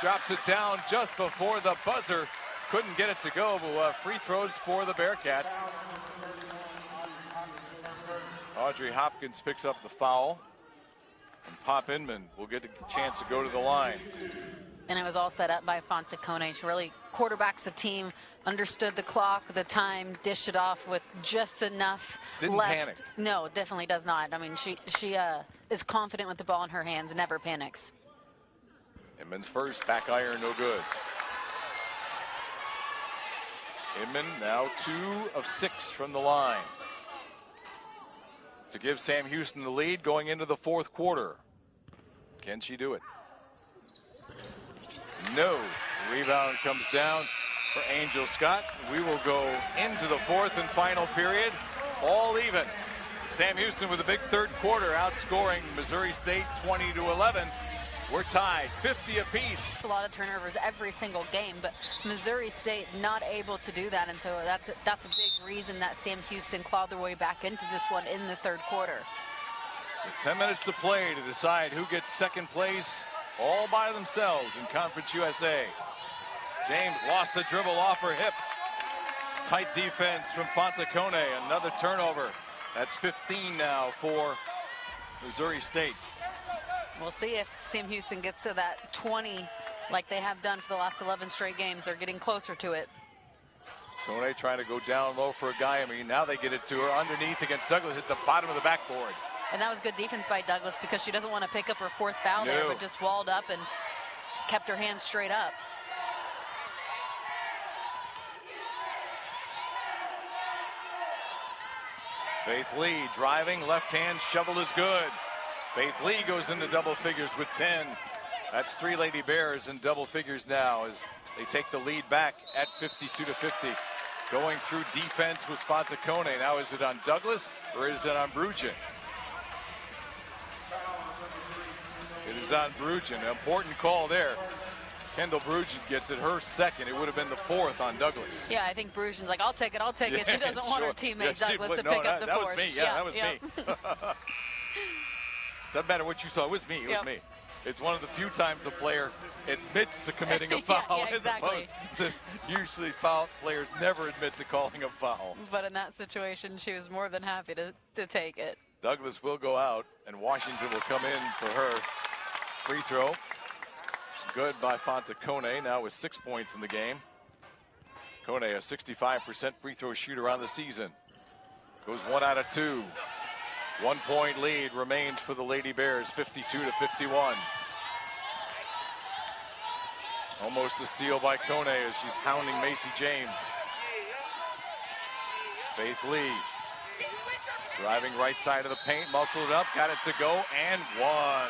A: drops it down just before the buzzer. Couldn't get it to go, but free throws for the Bearcats. Audrey Hopkins picks up the foul. And Pop Inman will get a chance to go to the line.
B: And it was all set up by Fanta Kone. She really quarterbacks the team, understood the clock, the time, dished it off with just enough
A: Didn't
B: left.
A: panic.
B: No, definitely does not. I mean, she is confident with the ball in her hands, never panics.
A: Inman's first, back iron, no good. Inman now 2 of 6 from the line to give Sam Houston the lead going into the fourth quarter. Can she do it? No. Rebound comes down for Angel Scott. We will go into the fourth and final period, all even. Sam Houston with a big third quarter, outscoring Missouri State 20-11. We're tied 50 apiece.
B: A lot of turnovers every single game, but Missouri State not able to do that, and so that's a big reason that Sam Houston clawed their way back into this one in the third quarter.
A: So 10 minutes to play to decide who gets second place all by themselves in Conference USA. James lost the dribble off her hip. Tight defense from Fanta Kone. Another turnover. That's 15 now for Missouri State.
B: We'll see if Sam Houston gets to that 20 like they have done for the last 11 straight games. They're getting closer to it.
A: Kone trying to go down low for a guy. I mean, now they get it to her underneath against Douglas at the bottom of the backboard.
B: And that was good defense by Douglas because she doesn't want to pick up her fourth foul there, but just walled up and kept her hands straight up.
A: Faith Lee driving, left hand shovel is good. Faith Lee goes into double figures with 10. That's 3 Lady Bears in double figures now as they take the lead back at 52-50. Going through defense was Fanta Kone. Now is it on Douglas or is it on Bruggen? It is on Bruggen. An important call there. Kendall Bruggen gets it, her second. It would have been the fourth on Douglas.
B: Yeah, I think Bruggen's like, I'll take it. She doesn't want her teammate Douglas to pick up the fourth.
A: That was me. Yeah, that was me. Doesn't matter what you saw. It was me. It was me. It's one of the few times a player admits to committing a foul,
B: exactly.
A: as opposed to usually foul players never admit to calling a foul.
B: But in that situation, she was more than happy to take it.
A: Douglas will go out, and Washington will come in for her free throw. Good by Fanta Kone, now with 6 points in the game. Kone, a 65% free throw shooter on the season. Goes 1 out of 2. 1 point lead remains for the Lady Bears, 52-51. Almost a steal by Kone as she's hounding Macy James. Faith Lee driving right side of the paint, muscled up, got it to go, and one.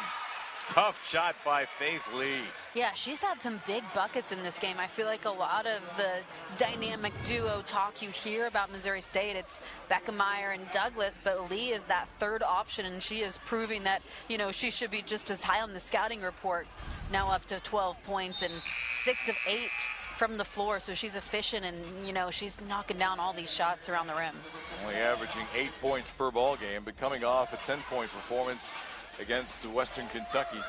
A: Tough shot by Faith Lee.
B: Yeah, she's had some big buckets in this game. I feel like a lot of the dynamic duo talk you hear about Missouri State, it's Beckemeyer and Douglas, but Lee is that third option, and she is proving that, she should be just as high on the scouting report. Now up to 12 points and 6 of 8 from the floor, so she's efficient, and, she's knocking down all these shots around the rim.
A: Only averaging 8 points per ball game, but coming off a 10-point performance against Western Kentucky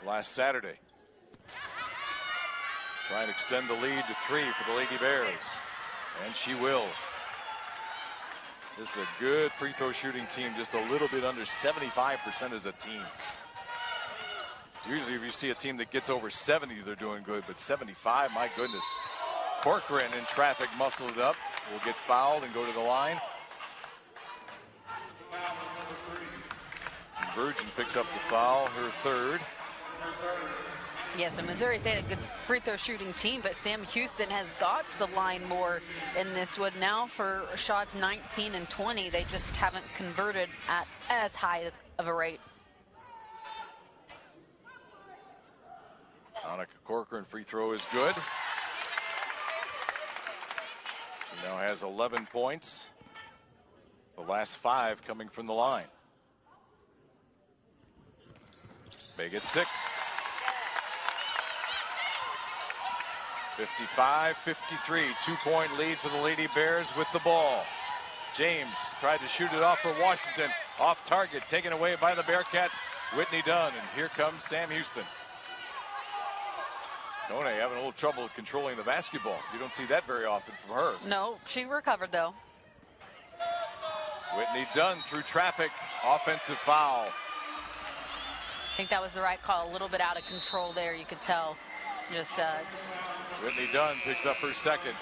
A: last Saturday. Trying to extend the lead to 3 for the Lady Bears, and she will. This is a good free throw shooting team, just a little bit under 75% as a team. Usually if you see a team that gets over 70, they're doing good, but 75, my goodness. Corcoran in traffic, muscled up, will get fouled and go to the line. Bruggen picks up the foul, her third.
B: Yeah, so Missouri State a good free throw shooting team, but Sam Houston has got to the line more in this one now for shots 19 and 20. They just haven't converted at as high of a rate.
A: Annika Corcoran free throw is good. She now has 11 points. The last 5 coming from the line. Make it 6. 55-53, 2-point lead for the Lady Bears with the ball. James tried to shoot it off for Washington. Off target, taken away by the Bearcats. Whitney Dunn, and here comes Sam Houston. Kone having a little trouble controlling the basketball. You don't see that very often from her.
B: No, she recovered though.
A: Whitney Dunn through traffic, offensive foul.
B: I think that was the right call. A little bit out of control there, you could tell. Just
A: Whitney Dunn picks up her second.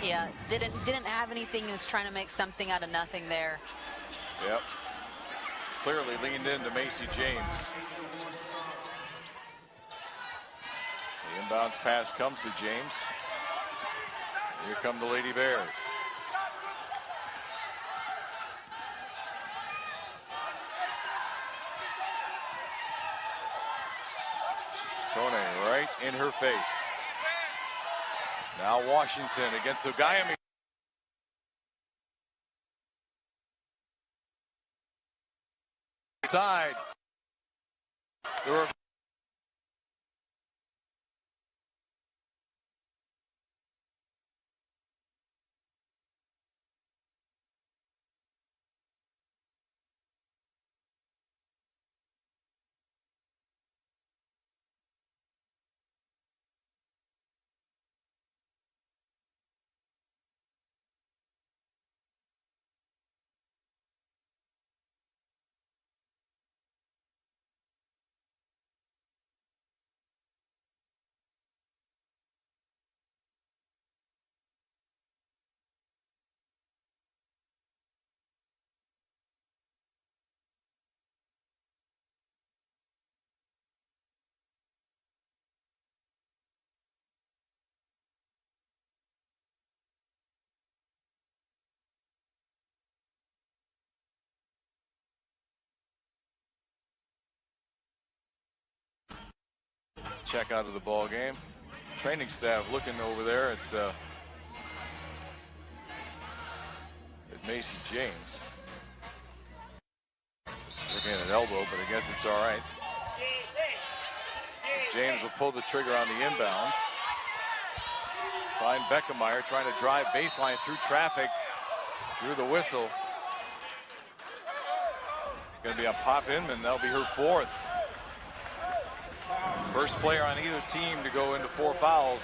B: yeah, didn't have anything. He was trying to make something out of nothing there.
A: Yep. Clearly leaned into Macy James. The inbounds pass comes to James. Here come the Lady Bears. Kone right in her face. Now Washington against Ogayami. Side. The 2 check out of the ball game. Training staff looking over there at Macy James. Looking at an elbow, but I guess it's all right. James will pull the trigger on the inbounds. Find Beckemeyer trying to drive baseline through traffic. Through the whistle. Going to be on Pop Inman. That'll be her fourth. First player on either team to go into 4 fouls.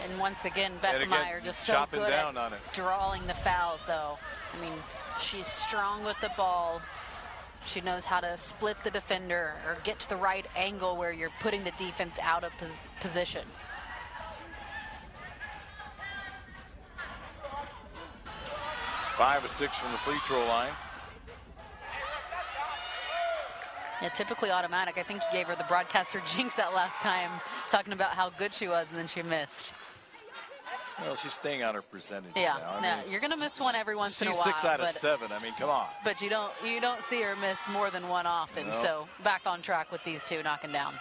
B: And once again, Beckemeyer just so good
A: down
B: at
A: on it.
B: Drawing the fouls, though. I mean, she's strong with the ball. She knows how to split the defender or get to the right angle where you're putting the defense out of position.
A: It's 5 of 6 from the free throw line.
B: Yeah, typically automatic. I think you gave her the broadcaster jinx that last time, talking about how good she was, and then she missed.
A: Well, she's staying on her percentage
B: now.
A: I mean,
B: you're going to miss one every once in a while.
A: She's 6 out of 7. I mean, come on.
B: But you don't see her miss more than one often.
A: No.
B: So back on track with these two knocking down.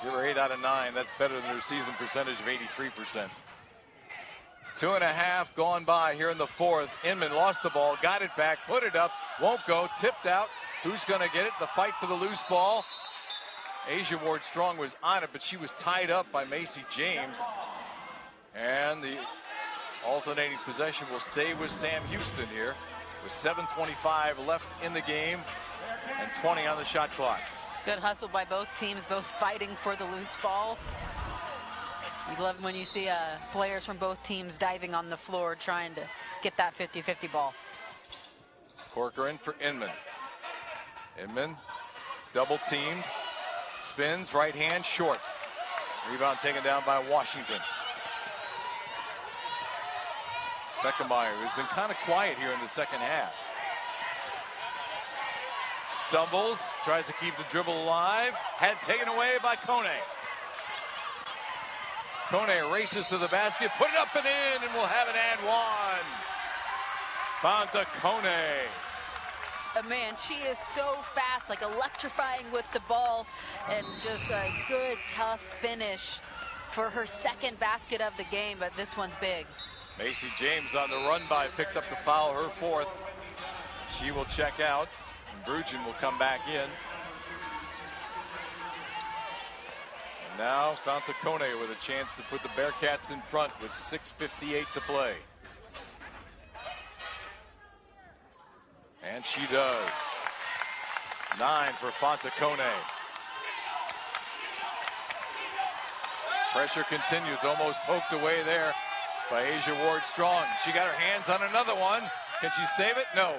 A: Give her 8 out of 9. That's better than her season percentage of 83%. 2.5 gone by here in the fourth. Inman lost the ball, got it back, put it up, won't go, tipped out. Who's going to get it? The fight for the loose ball. Asia Ward-Strong was on it, but she was tied up by Macy James. And the alternating possession will stay with Sam Houston here with 7:25 left in the game and 20 on the shot clock.
B: Good hustle by both teams, both fighting for the loose ball. You love when you see players from both teams diving on the floor trying to get that 50-50 ball.
A: Corcoran for Inman. Inman double teamed, spins, right hand, short. Rebound taken down by Washington. Beckemeyer, who's been kind of quiet here in the second half. Stumbles, tries to keep the dribble alive. Had it taken away by Kone. Kone races to the basket, put it up and in, and we'll have an and one. Fanta Kone.
B: Man, she is so fast, like electrifying with the ball, and just a good, tough finish for her second basket of the game, but this one's big.
A: Macy James on the run by, picked up the foul, her fourth. She will check out, and Brugen will come back in. And now Fanta Kone with a chance to put the Bearcats in front with 6:58 to play. And she does. 9 for Fanta Kone. Pressure continues, almost poked away there by Asia Ward-Strong. She got her hands on another one. Can she save it? No.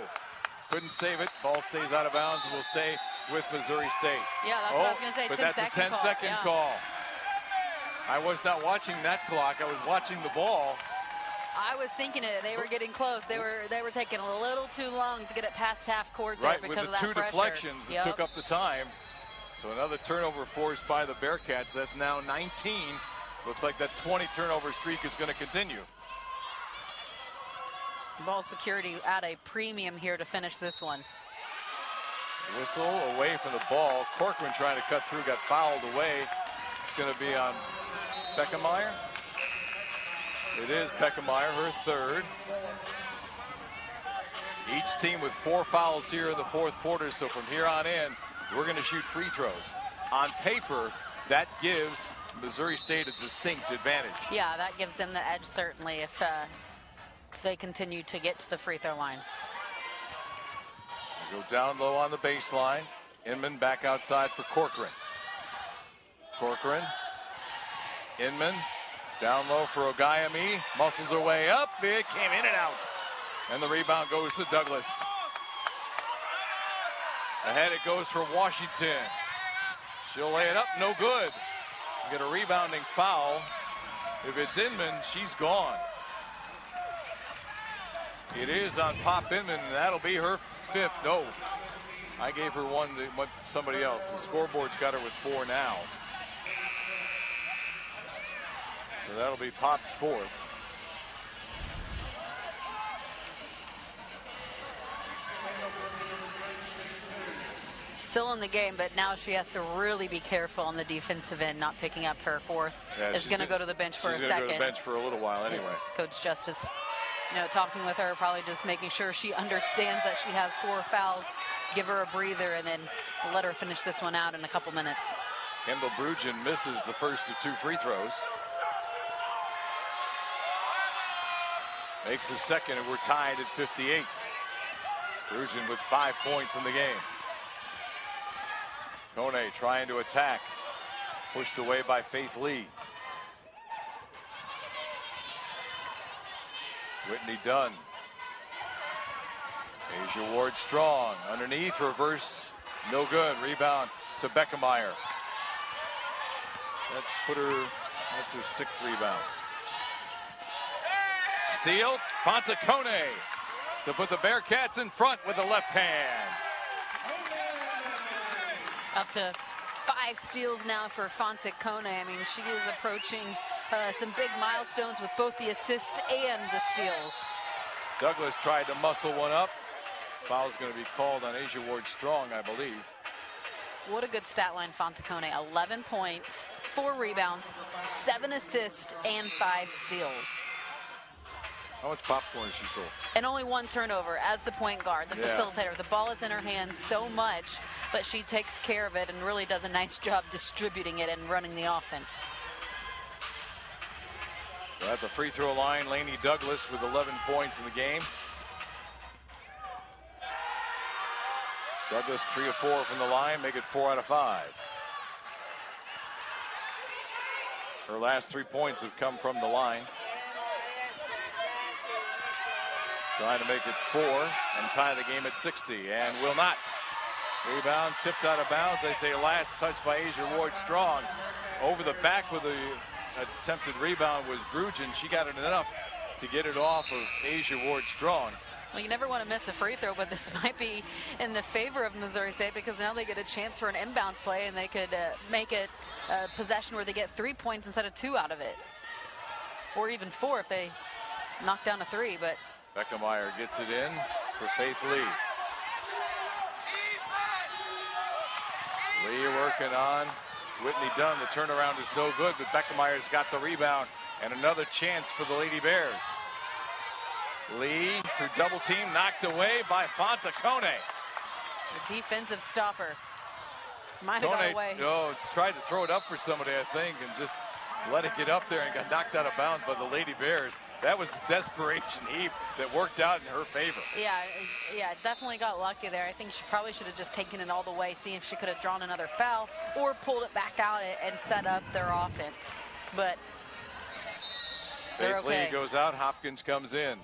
A: Couldn't save it. Ball stays out of bounds and will stay with Missouri State.
B: Yeah, that's what I was going to say.
A: But that's a 10-second call. I was not watching that clock. I was watching the ball.
B: I was thinking it. They were getting close. They were taking a little too long to get it past half court there because of that pressure.
A: Right, with the 2 deflections that took up the time. So another turnover forced by the Bearcats. That's now 19. Looks like that 20 turnover streak is going to continue.
B: Ball security at a premium here to finish this one.
A: Whistle away from the ball. Corcoran trying to cut through, got fouled away. It's going to be on Beckemeyer. It is Beckemeyer, her third. Each team with 4 fouls here in the fourth quarter. So from here on in, we're going to shoot free throws. On paper, that gives Missouri State a distinct advantage.
B: Yeah, that gives them the edge certainly if they continue to get to the free throw line.
A: They go down low on the baseline. Inman back outside for Corcoran. Corcoran. Inman down low for Ogayami. Muscles her way up. It came in and out. And the rebound goes to Douglas. Ahead it goes for Washington. She'll lay it up. No good. Get a rebounding foul. If it's Inman, she's gone. It is on Pop Inman, and that'll be her 5th. No, I gave her one to somebody else. The scoreboard's got her with 4 now. So that'll be Pop's 4th.
B: Still in the game, but now she has to really be careful on the defensive end, not picking up her 4th. Yeah, is going to go to the bench for a second.
A: She's going to go to the bench for a little while anyway.
B: Coach Justice, talking with her, probably just making sure she understands that she has 4 fouls. Give her a breather and then let her finish this one out in a couple minutes.
A: Kendall Bruggen misses the first of 2 free throws. Makes the second, and we're tied at 58. Bruggen with 5 points in the game. Kone trying to attack. Pushed away by Faith Lee. Whitney Dunn. Asia Ward Strong. Underneath, reverse. No good. Rebound to Beckemeyer. That's her 6th rebound. Steal. Fanta Kone to put the Bearcats in front with the left hand.
B: Up to 5 steals now for Fanta Kone. I mean, she is approaching some big milestones with both the assist and the steals.
A: Douglas tried to muscle one up. Foul's going to be called on Asia Ward Strong, I believe.
B: What a good stat line, Fanta Kone. 11 points, 4 rebounds, 7 assists, and 5 steals.
A: How much popcorn has she sold?
B: And only 1 turnover as the point guard, the facilitator. The ball is in her hands so much, but she takes care of it and really does a nice job distributing it and running the offense.
A: So at the free throw line, Lainey Douglas with 11 points in the game. Douglas 3 of 4 from the line, make it 4 out of 5. Her last 3 points have come from the line. Trying to make it 4 and tie the game at 60, and will not. Rebound tipped out of bounds. They say last touch by Asia Ward Strong. Over the back with the attempted rebound was Bruggen. She got it enough to get it off of Asia Ward Strong.
B: Well, you never want to miss a free throw, but this might be in the favor of Missouri State because now they get a chance for an inbound play and they could make it a possession where they get 3 points instead of 2 out of it. Or even 4 if they knock down a 3, but
A: Beckemeyer gets it in for Faith Lee. Lee working on Whitney Dunn. The turnaround is no good, but Beckemeyer's got the rebound and another chance for the Lady Bears. Lee through double team, knocked away by Fanta Kone.
B: The defensive stopper. Might have got away.
A: No, tried to throw it up for somebody, I think, and just let it get up there and got knocked out of bounds by the Lady Bears. That was the desperation heap that worked out in her favor.
B: Yeah, definitely got lucky there. I think she probably should have just taken it all the way, see if she could have drawn another foul or pulled it back out and set up their offense. But they're okay.
A: Faith Lee goes out, Hopkins comes in.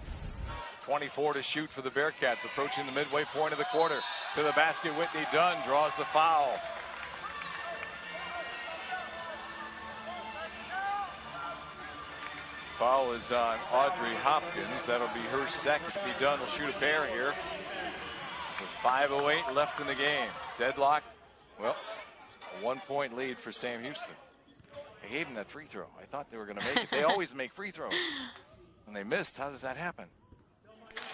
A: 24 to shoot for the Bearcats, approaching the midway point of the quarter. To the basket, Whitney Dunn draws the foul. Foul is on Audrey Hopkins. That'll be her second. Dunn will shoot a pair here. With 5:08 left in the game. Deadlocked. Well, a 1-point lead for Sam Houston. They gave him that free throw. I thought they were going to make it. They always make free throws. And they missed. How does that happen?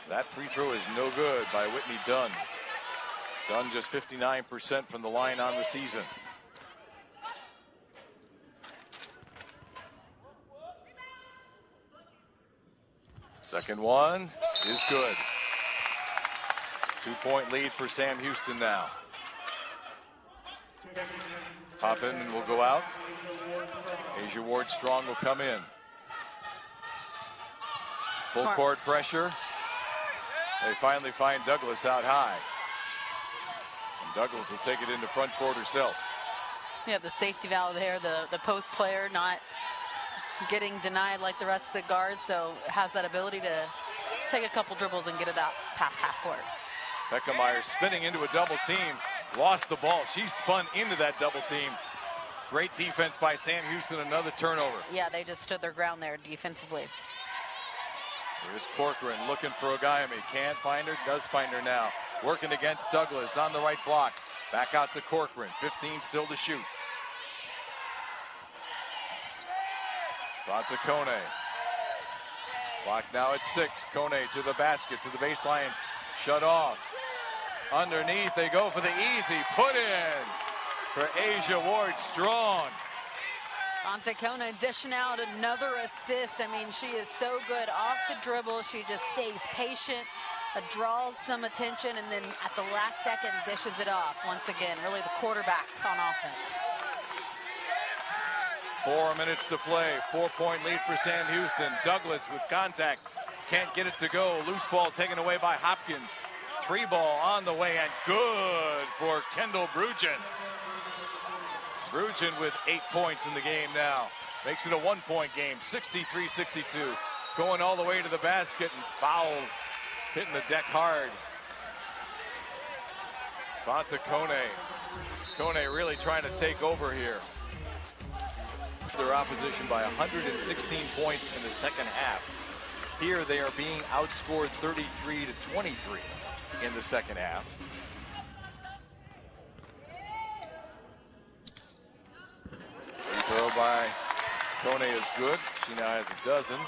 A: That free throw is no good by Whitney Dunn. Dunn just 59% from the line on the season. Second one is good. 2-point lead for Sam Houston now. Poppin will go out. Asia Ward-Strong will come in. Full court pressure. They finally find Douglas out high. And Douglas will take it into front court herself.
B: Yeah, the safety valve there, the post player not getting denied like the rest of the guards, so has that ability to take a couple dribbles and get it out past half court.
A: Beckemeyer spinning into a double team, lost the ball. She spun into that double team. Great defense by Sam Houston, another turnover.
B: Yeah, they just stood their ground there defensively.
A: Here's Corcoran looking for Ogayemi. Can't find her, does find her now. Working against Douglas on the right block. Back out to Corcoran, 15 still to shoot. Fanta Kone. Clock now at 6. Kone to the basket, to the baseline. Shut off. Underneath, they go for the easy put in for Asia Ward-Strong.
B: Fanta Kone dishing out another assist. I mean, she is so good off the dribble. She just stays patient, draws some attention, and then at the last second dishes it off. Once again, really the quarterback on offense.
A: 4 minutes to play. 4-point lead for Sam Houston. Douglas with contact. Can't get it to go. Loose ball taken away by Hopkins. 3 ball on the way and good for Kendall Bruggen. Bruggen with 8 points in the game now. Makes it a 1-point game. 63-62. Going all the way to the basket and fouled. Hitting the deck hard. Fanta Kone. Kone really trying to take over here. Their opposition by 116 points in the second half. Here they are being outscored 33-23 in the second half. Throw by Kone is good. She now has a dozen.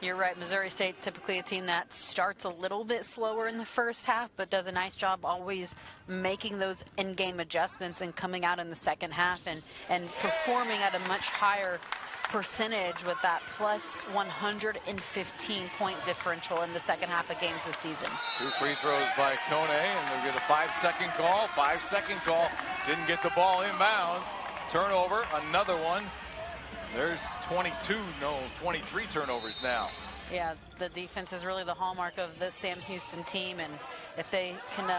B: You're right. Missouri State typically a team that starts a little bit slower in the first half, but does a nice job always making those in-game adjustments and coming out in the second half and performing at a much higher percentage with that plus 115-point differential in the second half of games this season. 2
A: free throws by Kone, and they'll get a 5-second call. 5-second call. Didn't get the ball inbounds. Turnover, another one. There's 23 turnovers now.
B: Yeah, the defense is really the hallmark of this Sam Houston team, and if they can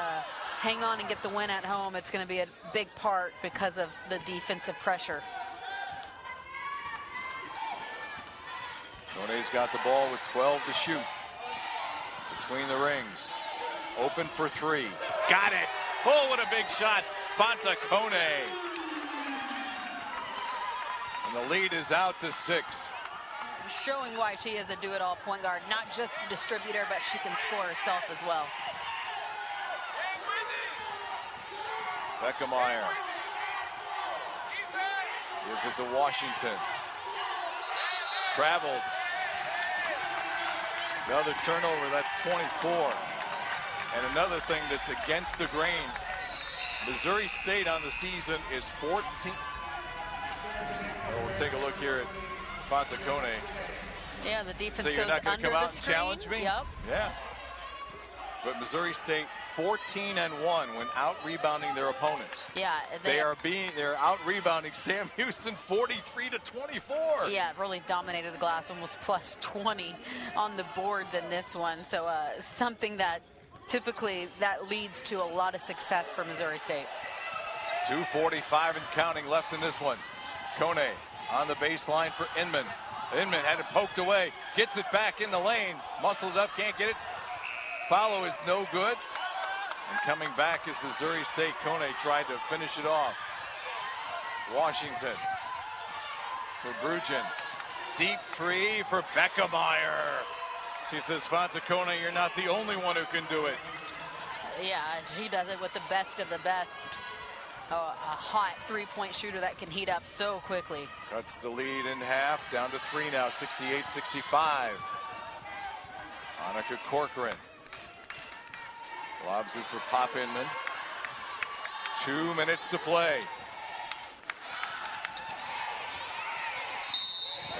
B: hang on and get the win at home, it's going to be a big part because of the defensive pressure.
A: Kone's got the ball with 12 to shoot. Between the rings. Open for 3. Got it! Oh, what a big shot. Fanta Kone. And the lead is out to 6.
B: Showing why she is a do-it-all point guard. Not just a distributor, but she can score herself as well.
A: Beckemeyer. Gives it to Washington. Traveled. Another turnover, that's 24. And another thing that's against the grain, Missouri State on the season is 14. We'll take a look here at Fanta Kone.
B: Yeah, the defense
A: so you're
B: goes
A: not going to come out and
B: screen.
A: challenge me?
B: Yep.
A: Yeah. But Missouri State 14-1 when out rebounding their opponents.
B: Yeah,
A: they're out rebounding Sam Houston 43-24.
B: Yeah, really dominated the glass, almost plus 20 on the boards in this one. So something that typically that leads to a lot of success for Missouri State.
A: 2:45 and counting left in this one. Kone on the baseline for Inman. Inman had it poked away, gets it back in the lane, muscled up, can't get it. Follow is no good. And coming back is Missouri State. Kone tried to finish it off. Washington for Bruggen. Deep three for Beckemeyer. She says, Fanta Kone, you're not the only one who can do it.
B: Yeah, she does it with the best of the best. A hot three-point shooter that can heat up so quickly.
A: Cuts the lead in half, down to 3 now, 68-65. Annika Corcoran lobs it for Pop Inman. 2 minutes to play.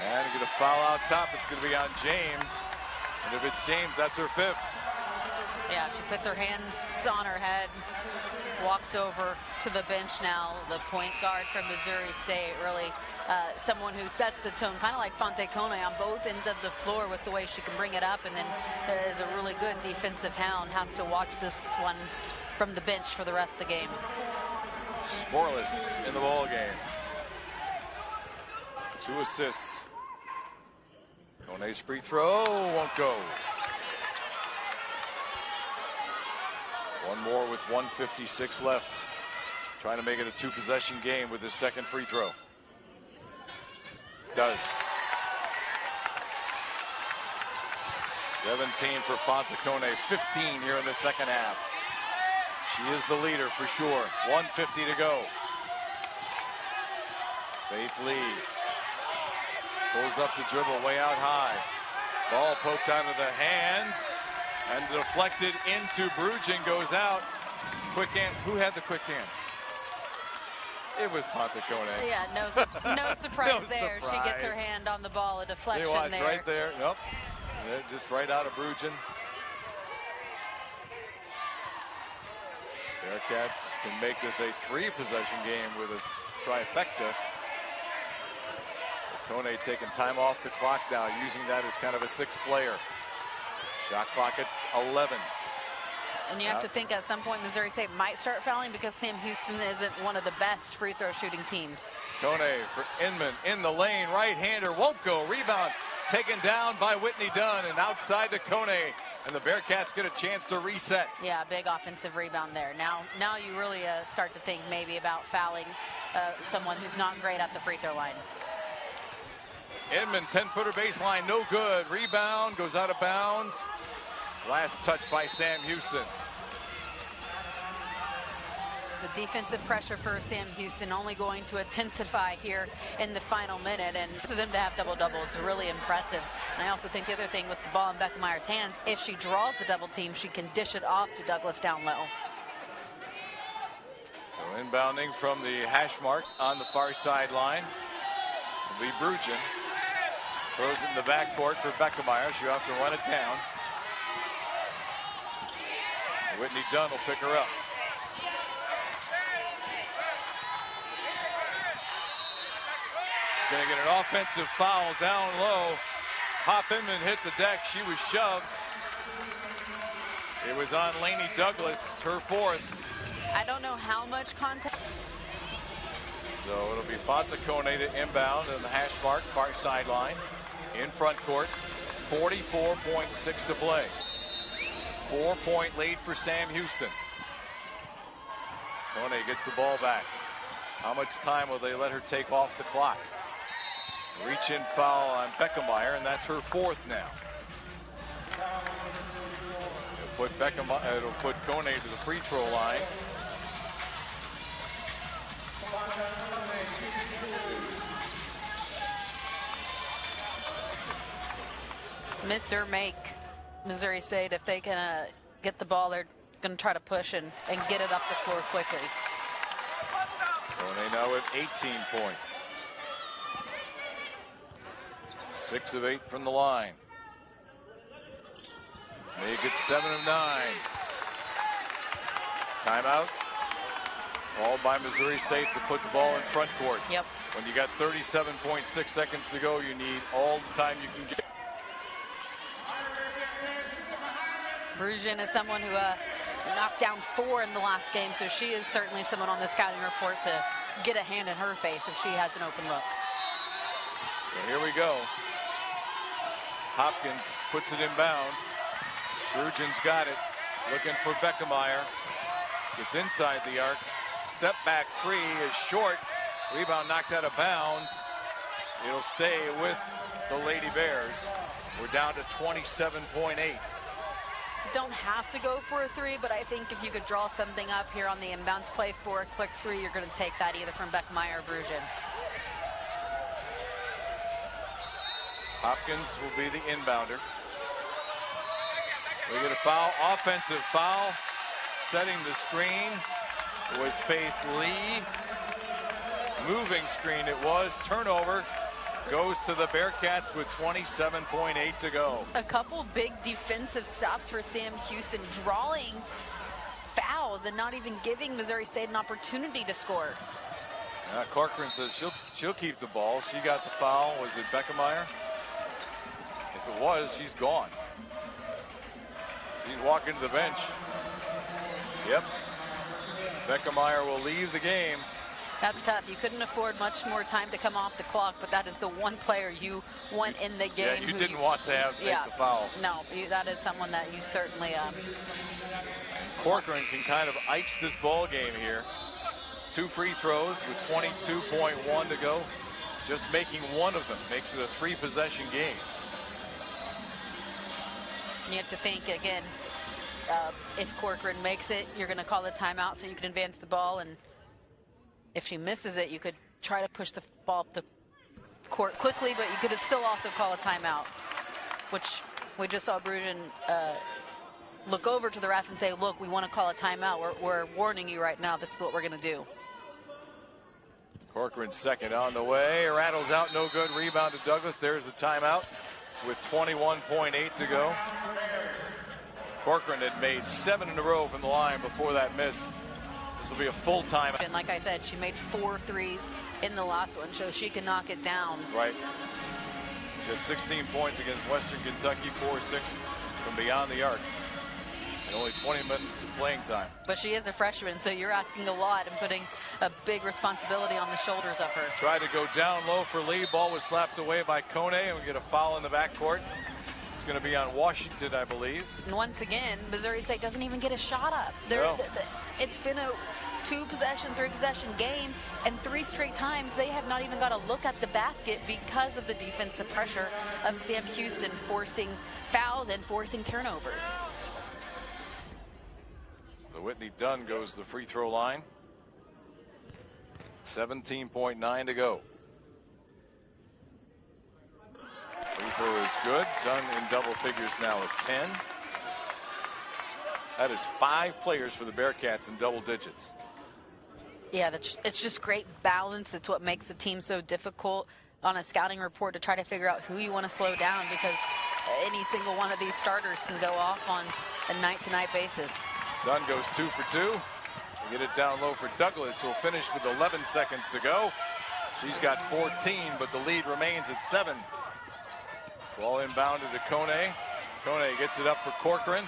A: And you get a foul out top. It's going to be on James. And if it's James, that's her 5th.
B: Yeah, she puts her hands on her head, walks over to the bench now. The point guard from Missouri State, really someone who sets the tone, kind of like Fanta Kone on both ends of the floor with the way she can bring it up, and then is a really good defensive hound. Has to watch this one from the bench for the rest of the game.
A: Scoreless in the ball game. 2 assists. Kone's free throw won't go. One more with 1:56 left. Trying to make it a 2-possession game with his second free throw. Does. 17 for Fanta Kone, 15 here in the second half. She is the leader for sure. 1:50 to go. Faith Lee pulls up the dribble way out high. Ball poked out of the hands and deflected into Bruggen, goes out. Quick hand. Who had the quick hands? It was Fanta Kone.
B: Yeah, no surprise
A: No
B: there.
A: surprise.
B: She gets her hand on the ball, a deflection
A: Watch,
B: there.
A: right there. Nope. Just right out of Bruggen. Bearcats can make this a 3-possession game with a trifecta. Kone taking time off the clock now, using that as kind of a 6th player. Shot clock at 11.
B: And you have to think at some point Missouri State might start fouling because Sam Houston isn't one of the best free throw shooting teams.
A: Kone for Inman in the lane, right-hander won't go. Rebound taken down by Whitney Dunn and outside to Kone. And the Bearcats get a chance to reset.
B: Yeah, big offensive rebound there. Now you really start to think maybe about fouling someone who's not great at the free throw line.
A: Inman, 10-footer baseline, no good. Rebound goes out of bounds. Last touch by Sam Houston.
B: The defensive pressure for Sam Houston only going to intensify here in the final minute, and for them to have double-doubles is really impressive. And I also think the other thing with the ball in Beckemeyer's hands, if she draws the double team, she can dish it off to Douglas down low.
A: So inbounding from the hash mark on the far sideline. Lee Bruggen throws it in the backcourt for Beckemeyer. She'll have to run it down. Whitney Dunn will pick her up. Gonna get an offensive foul down low. Pop Inman hit the deck. She was shoved. It was on Lainey Douglas, her 4th.
B: I don't know how much contact.
A: So it'll be Fanta Kone to inbound on the hash mark, far sideline, in front court. 44.6 to play. 4-point lead for Sam Houston. Kone gets the ball back. How much time will they let her take off the clock? Reach-in foul on Beckemeyer, and that's her 4th now. It'll put Kone to the free throw line.
B: Miss or make Missouri State. If they can get the ball, they're going to try to push and get it up the floor quickly.
A: Kone now with 18 points. 6 of 8 from the line. Make it 7 of 9. Timeout. Called by Missouri State to put the ball in front court.
B: Yep.
A: When you got 37.6 seconds to go, you need all the time you can get.
B: Bruggen is someone who knocked down 4 in the last game, so she is certainly someone on the scouting report to get a hand in her face if she has an open look.
A: So here we go. Hopkins puts it in bounds. Brujan's got it. Looking for Beckemeyer. Gets inside the arc. Step back three is short. Rebound knocked out of bounds. It'll stay with the Lady Bears. We're down to 27.8.
B: Don't have to go for a three, but I think if you could draw something up here on the inbounds play for a quick three, you're going to take that either from Beckemeyer or Brujan.
A: Hopkins will be the inbounder. We get a foul, offensive foul. Setting the screen was Faith Lee. Moving screen it was. Turnover goes to the Bearcats with 27.8 to go. A
B: couple big defensive stops for Sam Houston, drawing fouls and not even giving Missouri State an opportunity to score.
A: Corcoran says she'll keep the ball. She got the foul. Was it Beckemeyer? If it was, she's gone. She's walking to the bench. Yep. Beckemeyer will leave the game.
B: That's tough. You couldn't afford much more time to come off the clock, but that is the one player you want in the game.
A: Yeah, you didn't want to have take the foul.
B: No, that is someone that you certainly.
A: Corcoran can kind of ice this ball game here. 2 free throws with 22.1 to go. Just making one of them makes it a 3-possession game.
B: You have to think again. If Corcoran makes it, you're going to call a timeout so you can advance the ball, and if she misses it, you could try to push the ball up the court quickly, but you could still also call a timeout, which we just saw Brujan look over to the ref and say, look, we want to call a timeout. We're warning you right now. This is what we're going to do.
A: Corcoran's second on the way. Rattles out, no good. Rebound to Douglas. There's the timeout with 21.8 to go. Corcoran had made 7 in a row from the line before that miss. This will be a full time.
B: And like I said, she made 4 threes in the last one, so she can knock it down.
A: Right. She had 16 points against Western Kentucky, 4-6 from beyond the arc. And only 20 minutes of playing time.
B: But she is a freshman, so you're asking a lot and putting a big responsibility on the shoulders of her.
A: Tried to go down low for Lee. Ball was slapped away by Kone, and we get a foul in the backcourt. It's going to be on Washington, I believe.
B: And once again, Missouri State doesn't even get a shot up.
A: No.
B: It's been a 2-possession, 3-possession game, and 3 straight times they have not even got a look at the basket because of the defensive pressure of Sam Houston forcing fouls and forcing turnovers.
A: The Whitney Dunn goes to the free throw line. 17.9 to go. Free throw is good. Dunn in double figures now at 10. That is 5 players for the Bearcats in double digits.
B: Yeah, it's just great balance. It's what makes the team so difficult on a scouting report to try to figure out who you want to slow down, because any single one of these starters can go off on a night-to-night basis.
A: Dunn goes 2 for 2. Get it down low for Douglas, who'll finish with 11 seconds to go. She's got 14, but the lead remains at 7. Ball inbounded to Kone. Kone gets it up for Corcoran.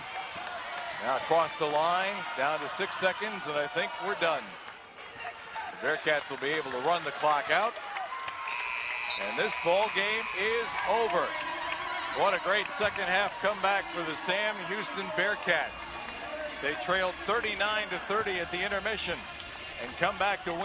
A: Now across the line, down to 6 seconds, and I think we're done. The Bearcats will be able to run the clock out. And this ball game is over. What a great second half comeback for the Sam Houston Bearcats. They trailed 39-30 at the intermission and come back to win.